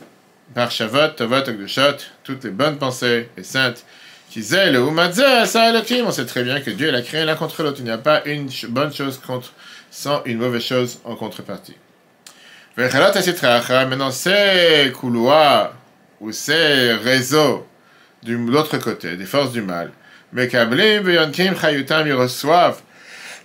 par Shavot, Tovot, Akdushot, toutes les bonnes pensées et saintes, qui zèlent ou matzeh, ça est le crime. On sait très bien que Dieu l'a créé l'un contre l'autre. Il n'y a pas une bonne chose sans une mauvaise chose en contrepartie. Maintenant, ces couloirs ou ces réseaux de l'autre côté, des forces du mal. Mais Kablim, Veyonkim, Chayutam, ils reçoivent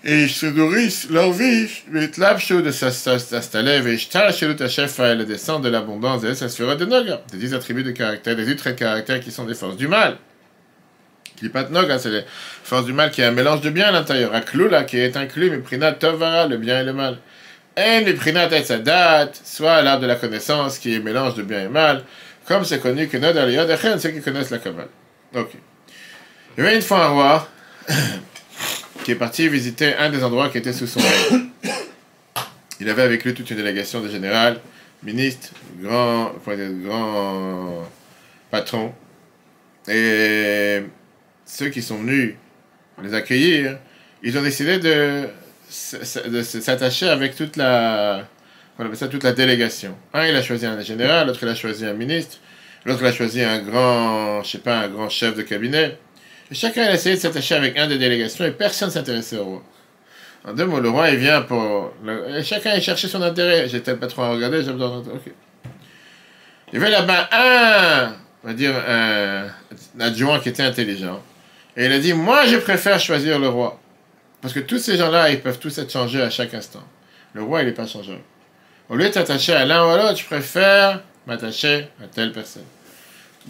et ils se nourrissent leur vie. Vitlapshu de s'installer, Vishtal, Shelut Hashefa, et le descente de l'abondance, et ça se fera de Noga. Des 10 attributs de caractère, des 8 traits de caractère qui sont des forces du mal. Klipat Noga, c'est les forces du mal qui est un mélange de bien à l'intérieur. Aklula, qui est inclus, mais Prinat Tovara, le bien et le mal. Et les Prinat Etzadat, soit l'arbre de la connaissance qui est mélange de bien et mal. Comme c'est connu que Nod Aliyod Echen, ceux qui connaissent la Kabbale. Ok. Il y avait une fois un roi qui est parti visiter un des endroits qui était sous son règne. Il avait avec lui toute une délégation de généraux, ministres, grands patrons. Et ceux qui sont venus les accueillir, ils ont décidé de s'attacher avec toute la... On appelle ça toute la délégation. Un, il a choisi un général, l'autre, il a choisi un ministre, l'autre, il a choisi un grand chef de cabinet. Et chacun a essayé de s'attacher avec un des délégations et personne ne s'intéressait au roi. En deux mots, le roi, il vient pour... Et chacun a cherché son intérêt. J'ai tel patron à regarder, j'ai besoin d'entendre. Ok. Il y avait là-bas un adjoint qui était intelligent. Et il a dit, moi, je préfère choisir le roi. Parce que tous ces gens-là, ils peuvent tous être changés à chaque instant. Le roi, il n'est pas changeable. Au lieu de t'attacher à l'un ou à l'autre, je préfère m'attacher à telle personne.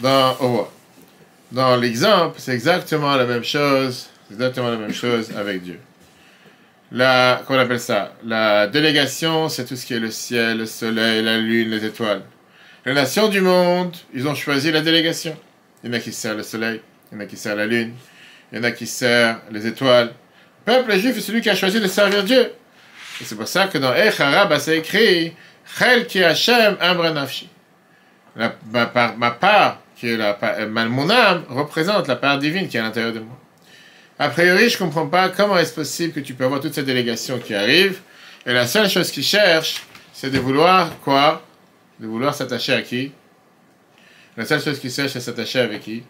Au roi. Dans l'exemple, c'est exactement la même chose. C'est exactement la même chose avec Dieu. Comment on appelle ça? La délégation, c'est tout ce qui est le ciel, le soleil, la lune, les étoiles. Les nations du monde, ils ont choisi la délégation. Il y en a qui servent le soleil, il y en a qui servent la lune, il y en a qui servent les étoiles. Le peuple juif est celui qui a choisi de servir Dieu. Et c'est pour ça que dans Echarab, c'est écrit Chel ki Hashem amra nafshi. Ma part, qui est mon âme, représente la part divine qui est à l'intérieur de moi. A priori, je ne comprends pas comment est-ce possible que tu peux avoir toute cette délégation qui arrive, et la seule chose qu'ils cherchent, c'est de vouloir quoi? De vouloir s'attacher à qui? La seule chose qu'ils cherchent, c'est s'attacher avec qui?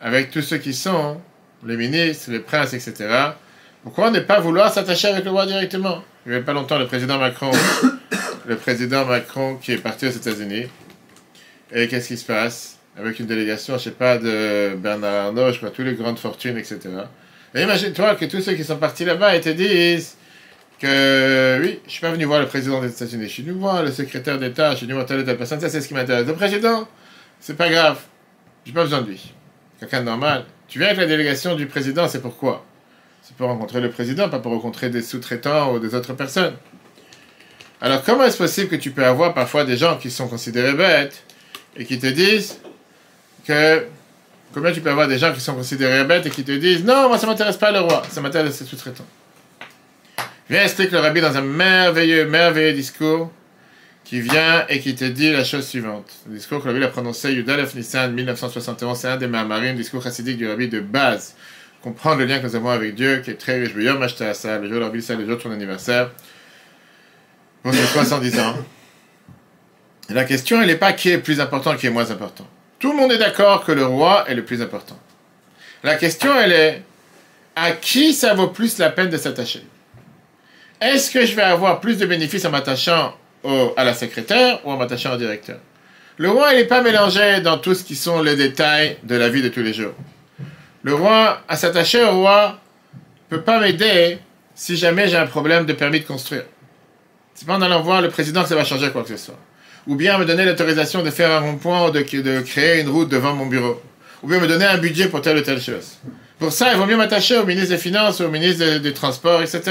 Avec tous ceux qui sont les ministres, les princes, etc. Pourquoi ne pas vouloir s'attacher avec le roi directement? Il n'y avait pas longtemps le président Macron qui est parti aux États-Unis. Et qu'est-ce qui se passe? Avec une délégation, je ne sais pas, de Bernard Arnault, je crois, toutes les grandes fortunes, etc. Et imagine-toi que tous ceux qui sont partis là-bas ils te disent que oui, je ne suis pas venu voir le président des États-Unis, je suis venu voir le secrétaire d'État, je suis venu voir telle personne, ça c'est ce qui m'intéresse. Le président, c'est pas grave, j'ai pas besoin de lui. Quelqu'un de normal. Tu viens avec la délégation du président, c'est pourquoi? C'est pour rencontrer le président, pas pour rencontrer des sous-traitants ou des autres personnes. Alors comment est-ce possible que tu peux avoir parfois des gens qui sont considérés bêtes et qui te disent que... Combien tu peux avoir des gens qui sont considérés bêtes et qui te disent non, moi ça m'intéresse pas le roi, ça m'intéresse les sous-traitants. Viens explique le rabbi dans un merveilleux discours qui vient et qui te dit la chose suivante. Le discours que le rabbi a prononcé Yudalef Nissan 1971, c'est un des Mahamarim, discours chassidique du rabbi de base. Comprendre le lien que nous avons avec Dieu, qui est très riche. Yom HaShta'asa, le jour de rabbi, c'est le jour de ton anniversaire. Pour ses 70 ans. Et la question, elle n'est pas qui est plus important, qui est moins important. Tout le monde est d'accord que le roi est le plus important. La question, elle est, à qui ça vaut plus la peine de s'attacher? Est-ce que je vais avoir plus de bénéfices en m'attachant à la secrétaire ou en m'attachant au directeur? Le roi, il n'est pas mélangé dans tout ce qui sont les détails de la vie de tous les jours. Le roi, à s'attacher au roi, ne peut pas m'aider si jamais j'ai un problème de permis de construire. C'est pas en allant voir le président que ça va changer quoi que ce soit. Ou bien me donner l'autorisation de faire un rond-point ou de créer une route devant mon bureau. Ou bien me donner un budget pour telle ou telle chose. Pour ça, il vaut mieux m'attacher au ministre des Finances, au ministre des Transports, etc.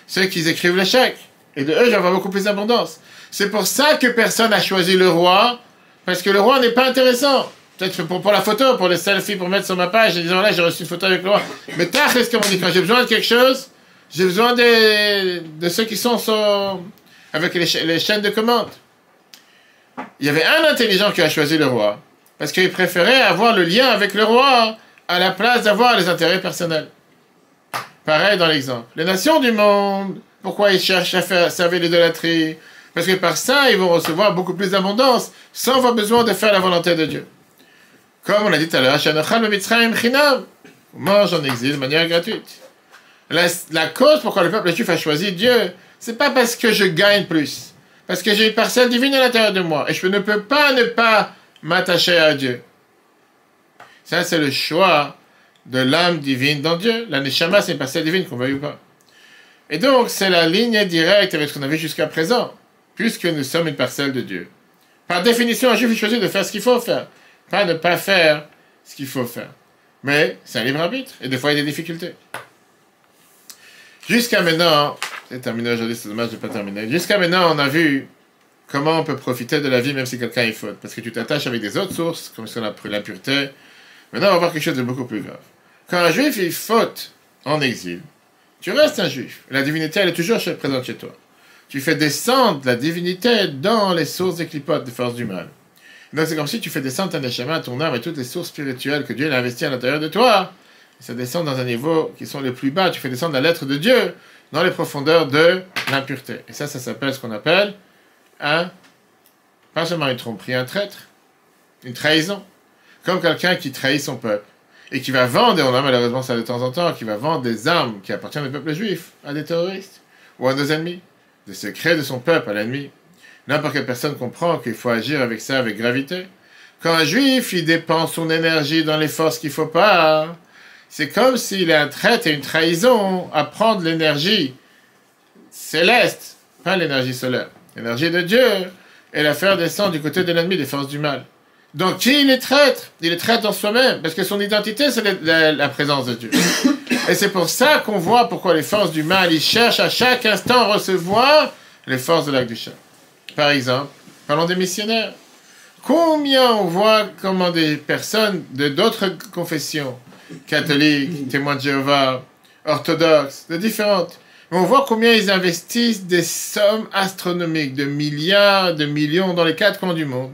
Ceux qui écrivent le chèque. Et de eux, je vais avoir beaucoup plus d'abondance. C'est pour ça que personne n'a choisi le roi, parce que le roi n'est pas intéressant. Peut-être pour la photo, pour les selfies, pour mettre sur ma page, et disant là, j'ai reçu une photo avec le roi. Mais tard, qu'est-ce qu'on dit? Quand j'ai besoin de quelque chose, j'ai besoin de ceux qui sont avec les chaînes de commande. Il y avait un intelligent qui a choisi le roi, parce qu'il préférait avoir le lien avec le roi à la place d'avoir les intérêts personnels. Pareil dans l'exemple. Les nations du monde, pourquoi ils cherchent à servir l'idolâtrie? Parce que par ça, ils vont recevoir beaucoup plus d'abondance, sans avoir besoin de faire la volonté de Dieu. Comme on a dit tout à l'heure, on mange en exil de manière gratuite. La cause pourquoi le peuple juif a choisi Dieu, c'est pas parce que je gagne plus, parce que j'ai une parcelle divine à l'intérieur de moi, et je ne peux pas ne pas m'attacher à Dieu. Ça, c'est le choix de l'âme divine dans Dieu. La neshama, c'est une parcelle divine, qu'on veuille ou pas. Et donc, c'est la ligne directe avec ce qu'on a vu jusqu'à présent, puisque nous sommes une parcelle de Dieu. Par définition, un juif choisit de faire ce qu'il faut faire, pas de ne pas faire ce qu'il faut faire. Mais c'est un libre arbitre, et des fois, il y a des difficultés. Jusqu'à maintenant, c'est terminé aujourd'hui, c'est dommage de ne pas terminer. Jusqu'à maintenant, on a vu comment on peut profiter de la vie même si quelqu'un est faute. Parce que tu t'attaches avec des autres sources, comme ce qu'on a pris l'impureté. Maintenant, on va voir quelque chose de beaucoup plus grave. Quand un juif est faute en exil, tu restes un juif. La divinité, elle est toujours présente chez toi. Tu fais descendre la divinité dans les sources des clipotes, des forces du mal. Donc c'est comme si tu fais descendre ta neshama, ton âme et toutes les sources spirituelles que Dieu a investies à l'intérieur de toi. Et ça descend dans un niveau qui sont les plus bas. Tu fais descendre la lettre de Dieu dans les profondeurs de l'impureté. Et ça s'appelle ce qu'on appelle pas seulement une tromperie, un traître, une trahison. Comme quelqu'un qui trahit son peuple. Et qui va vendre, et on a malheureusement ça de temps en temps, qui va vendre des armes qui appartiennent au peuple juif à des terroristes ou à nos ennemis. Des secrets de son peuple à l'ennemi. N'importe quelle personne comprend qu'il faut agir avec ça avec gravité. Quand un juif, il dépense son énergie dans les forces qu'il ne faut pas, c'est comme s'il a un traître et une trahison à prendre l'énergie céleste, pas l'énergie solaire, l'énergie de Dieu, et la faire descendre du côté de l'ennemi des forces du mal. Donc, qui il est traître? Il est traître dans soi-même, parce que son identité, c'est la présence de Dieu. Et c'est pour ça qu'on voit pourquoi les forces du mal, ils cherchent à chaque instant à recevoir les forces de l'Akdusha. Par exemple, parlons des missionnaires. Combien on voit comment des personnes de d'autres confessions, catholiques, témoins de Jéhovah, orthodoxes, de différentes, on voit combien ils investissent des sommes astronomiques, de milliards, de millions dans les quatre coins du monde,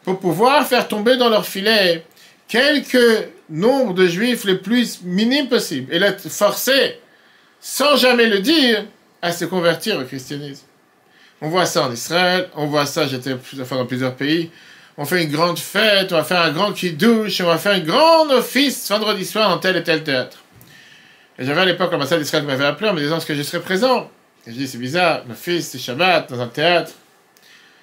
pour pouvoir faire tomber dans leur filet quelques nombres de juifs les plus minimes possibles, et les forcer, sans jamais le dire, à se convertir au christianisme. On voit ça en Israël, on voit ça, j'étais plusieurs fois dans plusieurs pays, on fait une grande fête, on va faire un grand kiddush, on va faire un grand office vendredi soir dans tel et tel théâtre. Et j'avais à l'époque l'ambassade d'Israël qui m'avait appelé en me disant que je serais présent. Et je dis, c'est bizarre, un office, c'est Shabbat, dans un théâtre,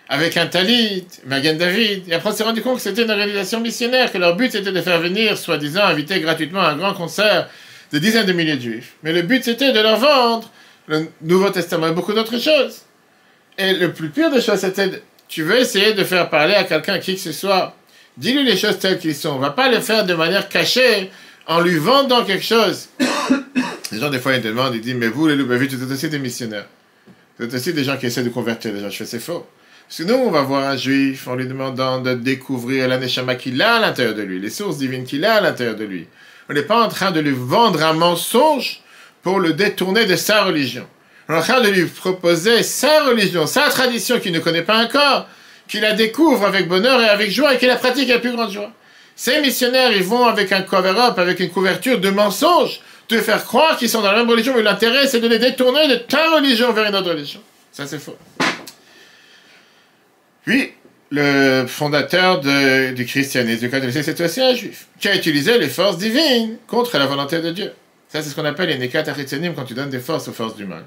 avec un talit, Magen David. Et après, on s'est rendu compte que c'était une réalisation missionnaire, que leur but était de faire venir, soi-disant, inviter gratuitement à un grand concert de dizaines de milliers de juifs. Mais le but, c'était de leur vendre le Nouveau Testament et beaucoup d'autres choses. Et le plus pire des choses, c'était, tu veux essayer de faire parler à quelqu'un, qui que ce soit, dis-lui les choses telles qu'elles sont. On ne va pas le faire de manière cachée, en lui vendant quelque chose. Les gens, des fois, ils demandent, ils disent, mais vous, les Lubavitch, vous êtes aussi des missionnaires. Vous êtes aussi des gens qui essaient de convertir les gens. Je fais, c'est faux. Parce que nous, on va voir un juif en lui demandant de découvrir la neshama qu'il a à l'intérieur de lui, les sources divines qu'il a à l'intérieur de lui. On n'est pas en train de lui vendre un mensonge pour le détourner de sa religion. On est en train de lui proposer sa religion, sa tradition qu'il ne connaît pas encore, qu'il la découvre avec bonheur et avec joie et qu'il la pratique avec plus grande joie. Ces missionnaires, ils vont avec un cover-up, avec une couverture de mensonges, te faire croire qu'ils sont dans la même religion, mais l'intérêt, c'est de les détourner de ta religion vers une autre religion. Ça, c'est faux. Puis, le fondateur du christianisme, du catholicisme, c'est aussi un juif, qui a utilisé les forces divines contre la volonté de Dieu. Ça, c'est ce qu'on appelle les nekat achitzonim, quand tu donnes des forces aux forces du mal.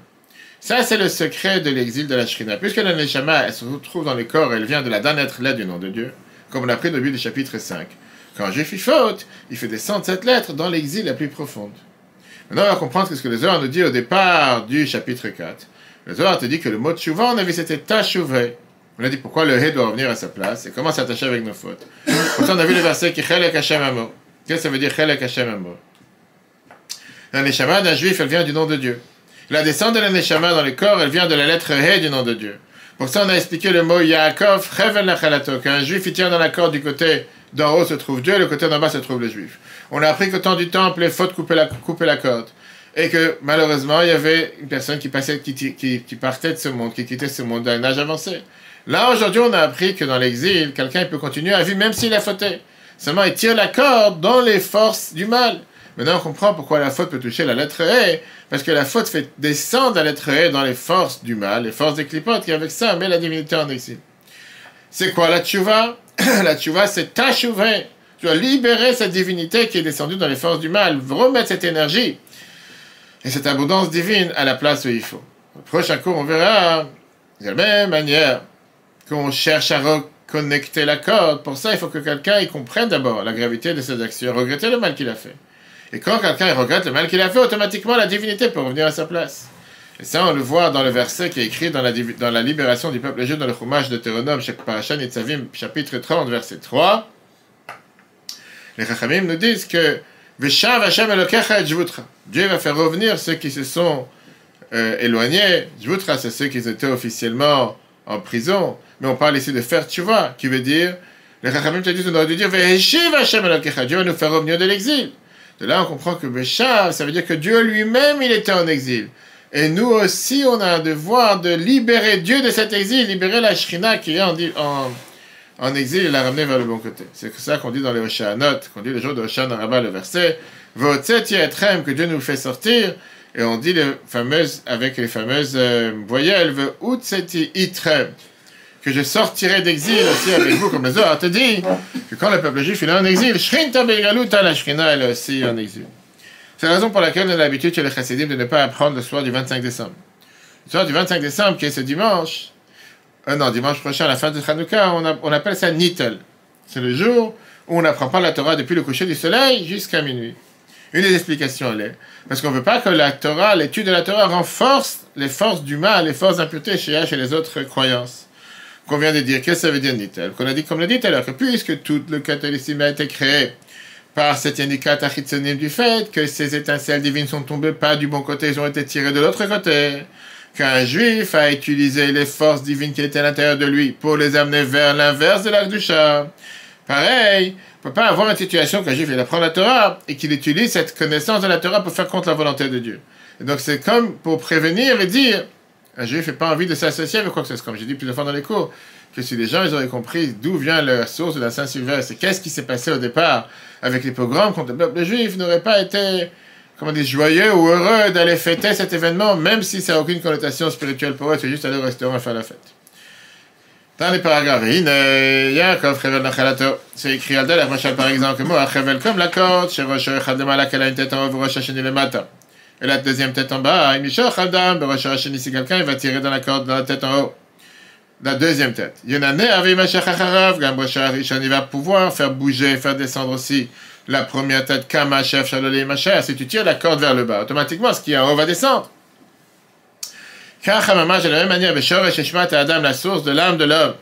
Ça, c'est le secret de l'exil de la Shrina. Puisque la Neshama, elle se retrouve dans le corps, elle vient de la dernière lettre du nom de Dieu, comme on a pris au début du chapitre 5. Quand un juif y faute, il fait descendre cette lettre dans l'exil la plus profonde. Maintenant, on va comprendre ce que le Zohar nous dit au départ du chapitre 4. Le Zohar te dit que le mot tchouva, on a vu, c'était tachouvé. On a dit pourquoi le hé doit revenir à sa place et comment s'attacher avec nos fautes. Pour ça, on a vu le verset qui chelek Hashem amo. Qu'est-ce que ça veut dire chelek Hashem amo? La Neshama d'un juif, elle vient du nom de Dieu. La descente de la Neshama dans le corps, elle vient de la lettre He du nom de Dieu. Pour ça, on a expliqué le mot Yaakov, Chevel Nachalato, qu'un juif, il tient dans la corde du côté d'en haut se trouve Dieu, le côté d'en bas se trouve le juif. On a appris qu'au temps du temple, les fautes coupaient la corde. Et que, malheureusement, il y avait une personne qui partait de ce monde, qui quittait ce monde d'un âge avancé. Là, aujourd'hui, on a appris que dans l'exil, quelqu'un peut continuer à vivre même s'il a fauté. Seulement, il tire la corde dans les forces du mal. Maintenant, on comprend pourquoi la faute peut toucher la lettre E, parce que la faute fait descendre la lettre E dans les forces du mal, les forces des clipotes, et avec ça, met la divinité en exil. C'est quoi la tchouva? La tchouva, c'est tachouvé. Tu dois libérer cette divinité qui est descendue dans les forces du mal, remettre cette énergie et cette abondance divine à la place où il faut. Au prochain cours, on verra de la même manière qu'on cherche à reconnecter la corde. Pour ça, il faut que quelqu'un y comprenne d'abord la gravité de ses actions, regretter le mal qu'il a fait. Et quand quelqu'un regrette le mal qu'il a fait, automatiquement la divinité peut revenir à sa place. Et ça, on le voit dans le verset qui est écrit dans la libération du peuple juif dans le Chumash de Deutéronome, Parashat Nitzavim, chapitre 30, verset 3. Les Chachamim nous disent que Veshav Hashem Elokecha et Jvutra. Dieu va faire revenir ceux qui se sont éloignés. Jvutra, c'est ceux qui étaient officiellement en prison. Mais on parle ici de faire tchouva, qui veut dire, les Chachamim te disent, on aurait dû dire Veshiv Hashem Elokecha. Dieu va nous faire revenir de l'exil. De là, on comprend que Veshav, ça veut dire que Dieu lui-même, il était en exil. Et nous aussi, on a un devoir de libérer Dieu de cet exil, libérer la Shrina qui est en exil et la ramener vers le bon côté. C'est ça qu'on dit dans les Hoshanot, qu'on dit le jour de Hoshanah Rabbah, le verset V'otzeti etrem, que Dieu nous fait sortir, et on dit avec les fameuses voyelles V'otzeti itrem, que je sortirai d'exil aussi avec vous, comme le Zohar te dit, que quand le peuple juif il est en exil, Shrinta Begaluta, la Shrina elle est aussi en exil. C'est la raison pour laquelle on a l'habitude chez les Chassidim de ne pas apprendre le soir du 25 décembre. Le soir du 25 décembre, qui est ce dimanche, dimanche prochain, à la fin de Hanouka, on appelle ça Nitel. C'est le jour où on n'apprend pas la Torah depuis le coucher du soleil jusqu'à minuit. Une des explications, elle est, parce qu'on ne veut pas que la Torah, l'étude de la Torah renforce les forces du mal, les forces d'impureté chez les autres croyances. Qu'on vient de dire, qu'est-ce que ça veut dire Nitel? Qu'on a dit, comme l'a dit tout à l'heure, que puisque tout le catholicisme a été créé par cet indicat achitzonim du fait que ces étincelles divines sont tombées pas du bon côté, ils ont été tirées de l'autre côté, qu'un juif a utilisé les forces divines qui étaient à l'intérieur de lui pour les amener vers l'inverse de l'Akdusha. Pareil, on ne peut pas avoir une situation qu'un juif il apprend la Torah et qu'il utilise cette connaissance de la Torah pour faire contre la volonté de Dieu. Et donc c'est comme pour prévenir et dire, un juif n'a pas envie de s'associer avec quoi que ce soit, comme j'ai dit plusieurs fois dans les cours, que si les gens ils auraient compris d'où vient la source de la Saint-Sylvestre et qu'est-ce qui s'est passé au départ avec les pogroms contre le peuple juif, n'aurait pas été, comment dire, joyeux ou heureux d'aller fêter cet événement, même si ça n'a aucune connotation spirituelle pour eux, c'est juste aller au restaurant et faire la fête. Dans les paragraphes, Yaakov Chevel Nachalato, c'est écrit al la Machal par exemple, moi, Chevel comme la corde, chez Rosh Hashanah, qu'elle a une tête en haut, Rosh Hashanah le matin. Et la deuxième tête en bas, Mishoch Adam, Rosh Hashanah, si quelqu'un il va tirer dans la corde, dans la tête en haut. La deuxième tête. Yonane Avi Mashach Acharav, Gam Rishon, il va pouvoir faire bouger, faire descendre aussi la première tête, Kama Chef Shalolé Machach. Si tu tires la corde vers le bas, automatiquement, ce qui est en haut va descendre. Kachamamash, de la même manière, Beshoresh Eshmat et Adam, la source de l'âme de l'homme,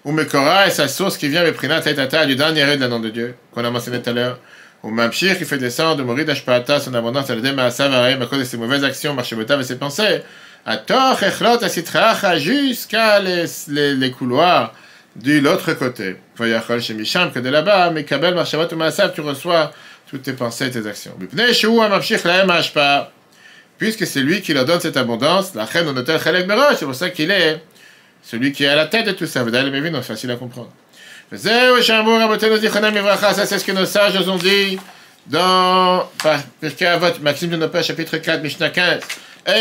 ou Mekora est sa source qui vient de Prinat Etata, du dernier ré de la nom de Dieu, qu'on a mentionné tout à l'heure, ou Mamshir qui fait descendre, Morid Ashpata, son abondance, elle déma à Savarim, à cause de ses mauvaises actions, Marchemotav et ses pensées. Ator echlot asitracha jusqu'à les couloirs de l'autre côté. Voyachol chez Misham que de là-bas, mais Kabel Marchavot ou Maasav, tu reçois toutes tes pensées et tes actions. Bipnei Shou Amamshich Laem Ashpa, puisque c'est lui qui leur donne cette abondance, la reine on notel Chelek Berosh, c'est pour ça qu'il est celui qui est à la tête de tout ça. Vous allez me voir, c'est facile à comprendre. Ça c'est ce que nos sages nous ont dit dans Pirkei Avot, Maxime de Nopé, chapitre 4, Mishnah 15. On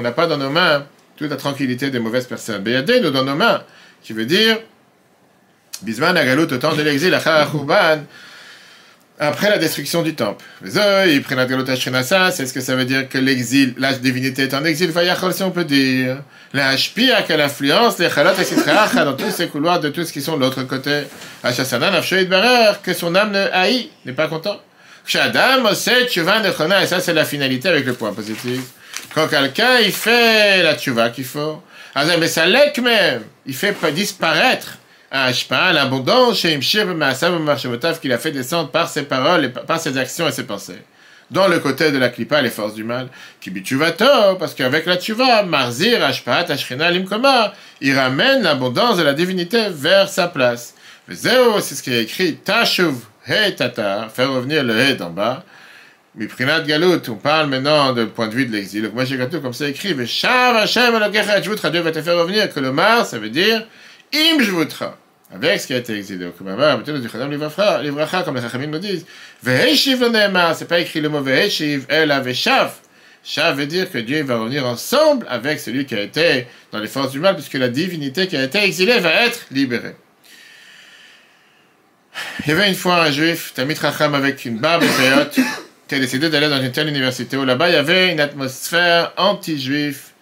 n'a pas dans nos mains toute la tranquillité des mauvaises personnes. Beyadeinu dans nos mains, qui veut dire Bisman Agalut, au temps de l'exil, après la destruction du temple. Ils prennent la galota shrinasa, c'est ce que ça veut dire que l'exil, la divinité est en exil, vayachol, si on peut dire. La hashpia, quelle influence, les chalat et dans tous ces couloirs de tout ce qui sont de l'autre côté. Hashasana, nafshoïd barer, que son âme ne haït, n'est pas content. Shadam, osset, tchouva, nechona, et ça c'est la finalité avec le point positif. Quand quelqu'un, il fait la tchouva qu'il faut, mais ça l'est même, il fait disparaître l'abondance chez Imshir qu'il a fait descendre par ses paroles, par ses actions et ses pensées. Dans le côté de la klipa, les forces du mal, qui bituvato, parce qu'avec la tchouva, Marzir, Ashpaat, Ashrina, Limkoma, il ramène l'abondance de la divinité vers sa place. Mais Zéo, c'est ce qui est écrit, Tashuv, He Tata, faire revenir le He d'en bas. Miprinat Galut, on parle maintenant du point de vue de l'exil. Donc moi j'ai gâteau comme ça écrit, Veshav Hashem Elokecha Jvutra, Dieu va te faire revenir, que le mar, ça veut dire Im Jvutra, avec ce qui a été exilé. Comme les Chachamim nous disent, Veheshiv le Nehemar, c'est pas écrit le mot Veheshiv, Ela Veshav. Shav veut dire que Dieu va revenir ensemble avec celui qui a été dans les forces du mal, puisque la divinité qui a été exilée va être libérée. Il y avait une fois un juif, Talmid Chacham, avec une barbe et péote, qui a décidé d'aller dans une telle université où là-bas il y avait une atmosphère anti-juif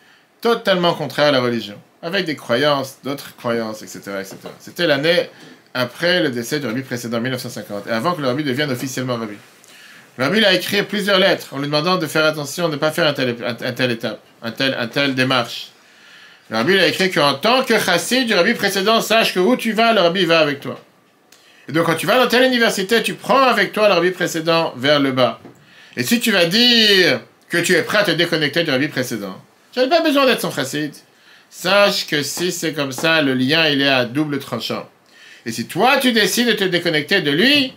totalement contraire à la religion, avec des croyances, d'autres croyances, etc., etc. C'était l'année après le décès du rabbi précédent, 1950, et avant que le rabbi devienne officiellement rabbi. Le rabbi a écrit plusieurs lettres en lui demandant de faire attention, de ne pas faire un tel étape, un tel démarche. Le rabbi a écrit qu'en tant que chassid du rabbi précédent, sache que où tu vas, le rabbi va avec toi. Et donc quand tu vas dans telle université, tu prends avec toi le rabbi précédent vers le bas. Et si tu vas dire que tu es prêt à te déconnecter du rabbi précédent, tu n'as pas besoin d'être son chassid. Sache que si c'est comme ça, le lien il est à double tranchant. Et si toi tu décides de te déconnecter de lui,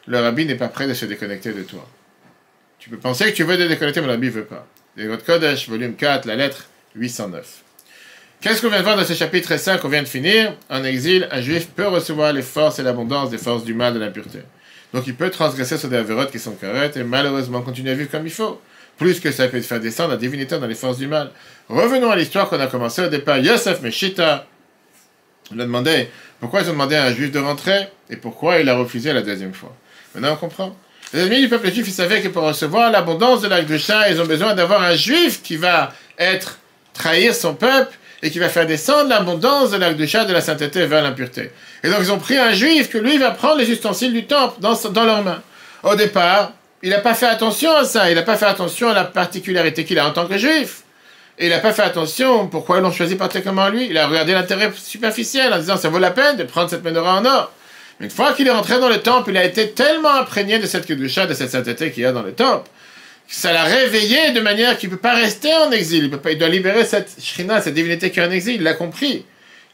le rabbi n'est pas prêt de se déconnecter de toi. Tu peux penser que tu veux te déconnecter, mais le rabbi ne veut pas. L'égot Kodesh, volume 4, la lettre 809. Qu'est-ce qu'on vient de voir dans ce chapitre 5 qu'on vient de finir? En exil, un juif peut recevoir les forces et l'abondance des forces du mal, de l'impureté. Donc il peut transgresser sur des avérotes qui sont correctes et malheureusement continuer à vivre comme il faut. Plus que ça peut te faire descendre la divinité dans les forces du mal. Revenons à l'histoire qu'on a commencé au départ. Yosef Meshita, on a demandé pourquoi ils ont demandé à un juif de rentrer et pourquoi il a refusé la deuxième fois. Maintenant on comprend. Les ennemis du peuple juif, ils savaient que pour recevoir l'abondance de l'Akdusha, ils ont besoin d'avoir un juif qui va trahir son peuple et qui va faire descendre l'abondance de l'Akdusha, de la sainteté vers l'impureté. Et donc ils ont pris un juif que lui va prendre les ustensiles du temple dans leurs mains. Au départ, il n'a pas fait attention à ça, il n'a pas fait attention à la particularité qu'il a en tant que juif. Et il n'a pas fait attention pourquoi ils l'ont choisi particulièrement lui. Il a regardé l'intérêt superficiel en disant ça vaut la peine de prendre cette menorah en or. Mais une fois qu'il est rentré dans le temple, il a été tellement imprégné de cette kedusha, de cette sainteté qu'il y a dans le temple, que ça l'a réveillé de manière qu'il ne peut pas rester en exil. Il doit libérer cette shrina, cette divinité qui est en exil. Il l'a compris.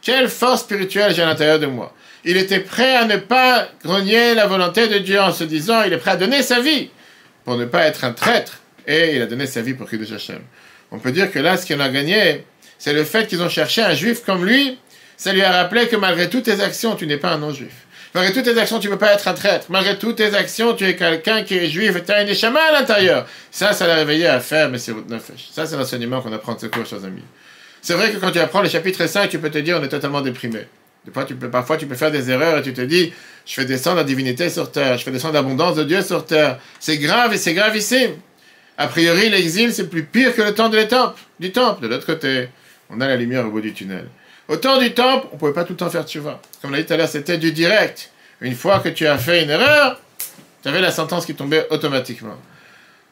Quelle force spirituelle j'ai à l'intérieur de moi. Il était prêt à ne pas grogner la volonté de Dieu en se disant, il est prêt à donner sa vie pour ne pas être un traître. Et il a donné sa vie pour Kiddush Hashem. On peut dire que là, ce qu'il a gagné, c'est le fait qu'ils ont cherché un juif comme lui. Ça lui a rappelé que malgré toutes tes actions, tu n'es pas un non-juif. Malgré toutes tes actions, tu ne peux pas être un traître. Malgré toutes tes actions, tu es quelqu'un qui est juif et tu as une échama à l'intérieur. Ça l'a réveillé à faire, mais c'est votre nefesh. Ça, c'est l'enseignement qu'on apprend de ce cours, chers amis. C'est vrai que quand tu apprends le chapitre 5, tu peux te dire on est totalement déprimé. Parfois, tu peux faire des erreurs et tu te dis je fais descendre la divinité sur terre, je fais descendre l'abondance de Dieu sur terre. C'est grave et c'est gravissime. A priori, l'exil, c'est plus pire que le temps du temple. De l'autre côté, on a la lumière au bout du tunnel. Au temps du temple, on ne pouvait pas tout le temps faire tchouva. Comme on l'a dit tout à l'heure, c'était du direct. Une fois que tu as fait une erreur, tu avais la sentence qui tombait automatiquement.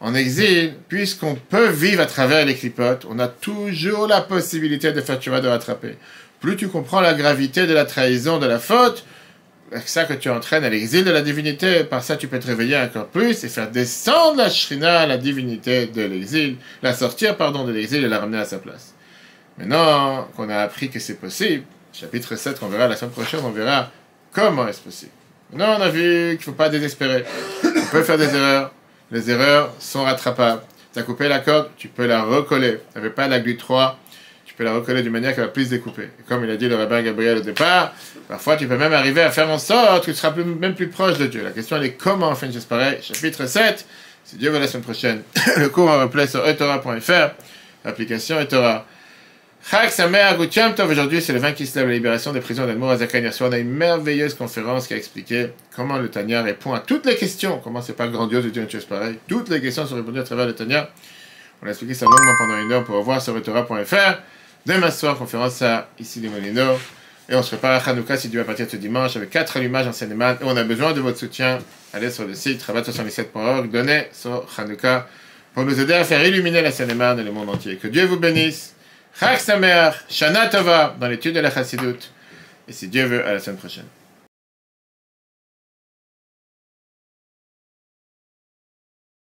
En exil, puisqu'on peut vivre à travers les clipotes, on a toujours la possibilité de faire tchouva, de rattraper. Plus tu comprends la gravité de la trahison, de la faute, avec ça que tu entraînes à l'exil de la divinité, par ça tu peux te réveiller encore plus et faire descendre la shrina, la divinité de l'exil, la sortir, de l'exil et la ramener à sa place. Maintenant qu'on a appris que c'est possible, chapitre 7 qu'on verra la semaine prochaine, on verra comment est-ce possible. Maintenant on a vu qu'il ne faut pas désespérer. On peut faire des erreurs. Les erreurs sont rattrapables. Tu as coupé la corde, tu peux la recoller. Tu n'avais pas la glu 3, tu peux la recoller d'une manière qu'elle va plus se découper. Et comme il a dit le rabbin Gabriel au départ, parfois tu peux même arriver à faire en sorte que tu seras même plus proche de Dieu. La question elle est comment on fait une chose pareille. Chapitre 7, si Dieu veut la semaine prochaine. Le cours en replay sur etora.fr, l'application etora. Chag Sameach Gutiam Tov. Aujourd'hui, c'est le 20 qui se lève, la libération des prisons d'Admour Azaken. Hier soir, on a une merveilleuse conférence qui a expliqué comment le Tanya répond à toutes les questions. Comment c'est pas grandiose de dire une chose pareille. Toutes les questions sont répondues à travers le Tanya. On a expliqué ça longuement pendant une heure pour voir sur Torah.fr. Demain soir, conférence à ici les Molinos. Et on se prépare à Hanouka si Dieu à partir de ce dimanche avec 4 allumages en Seine-et-Marne. Et on a besoin de votre soutien. Allez sur le site rabat77.org, donnez sur Hanouka pour nous aider à faire illuminer la Seine-et-Marne et le monde entier. Que Dieu vous bénisse. Chag Sameach, Shana Tova dans l'étude de la Chassidut. Et si Dieu veut, à la semaine prochaine.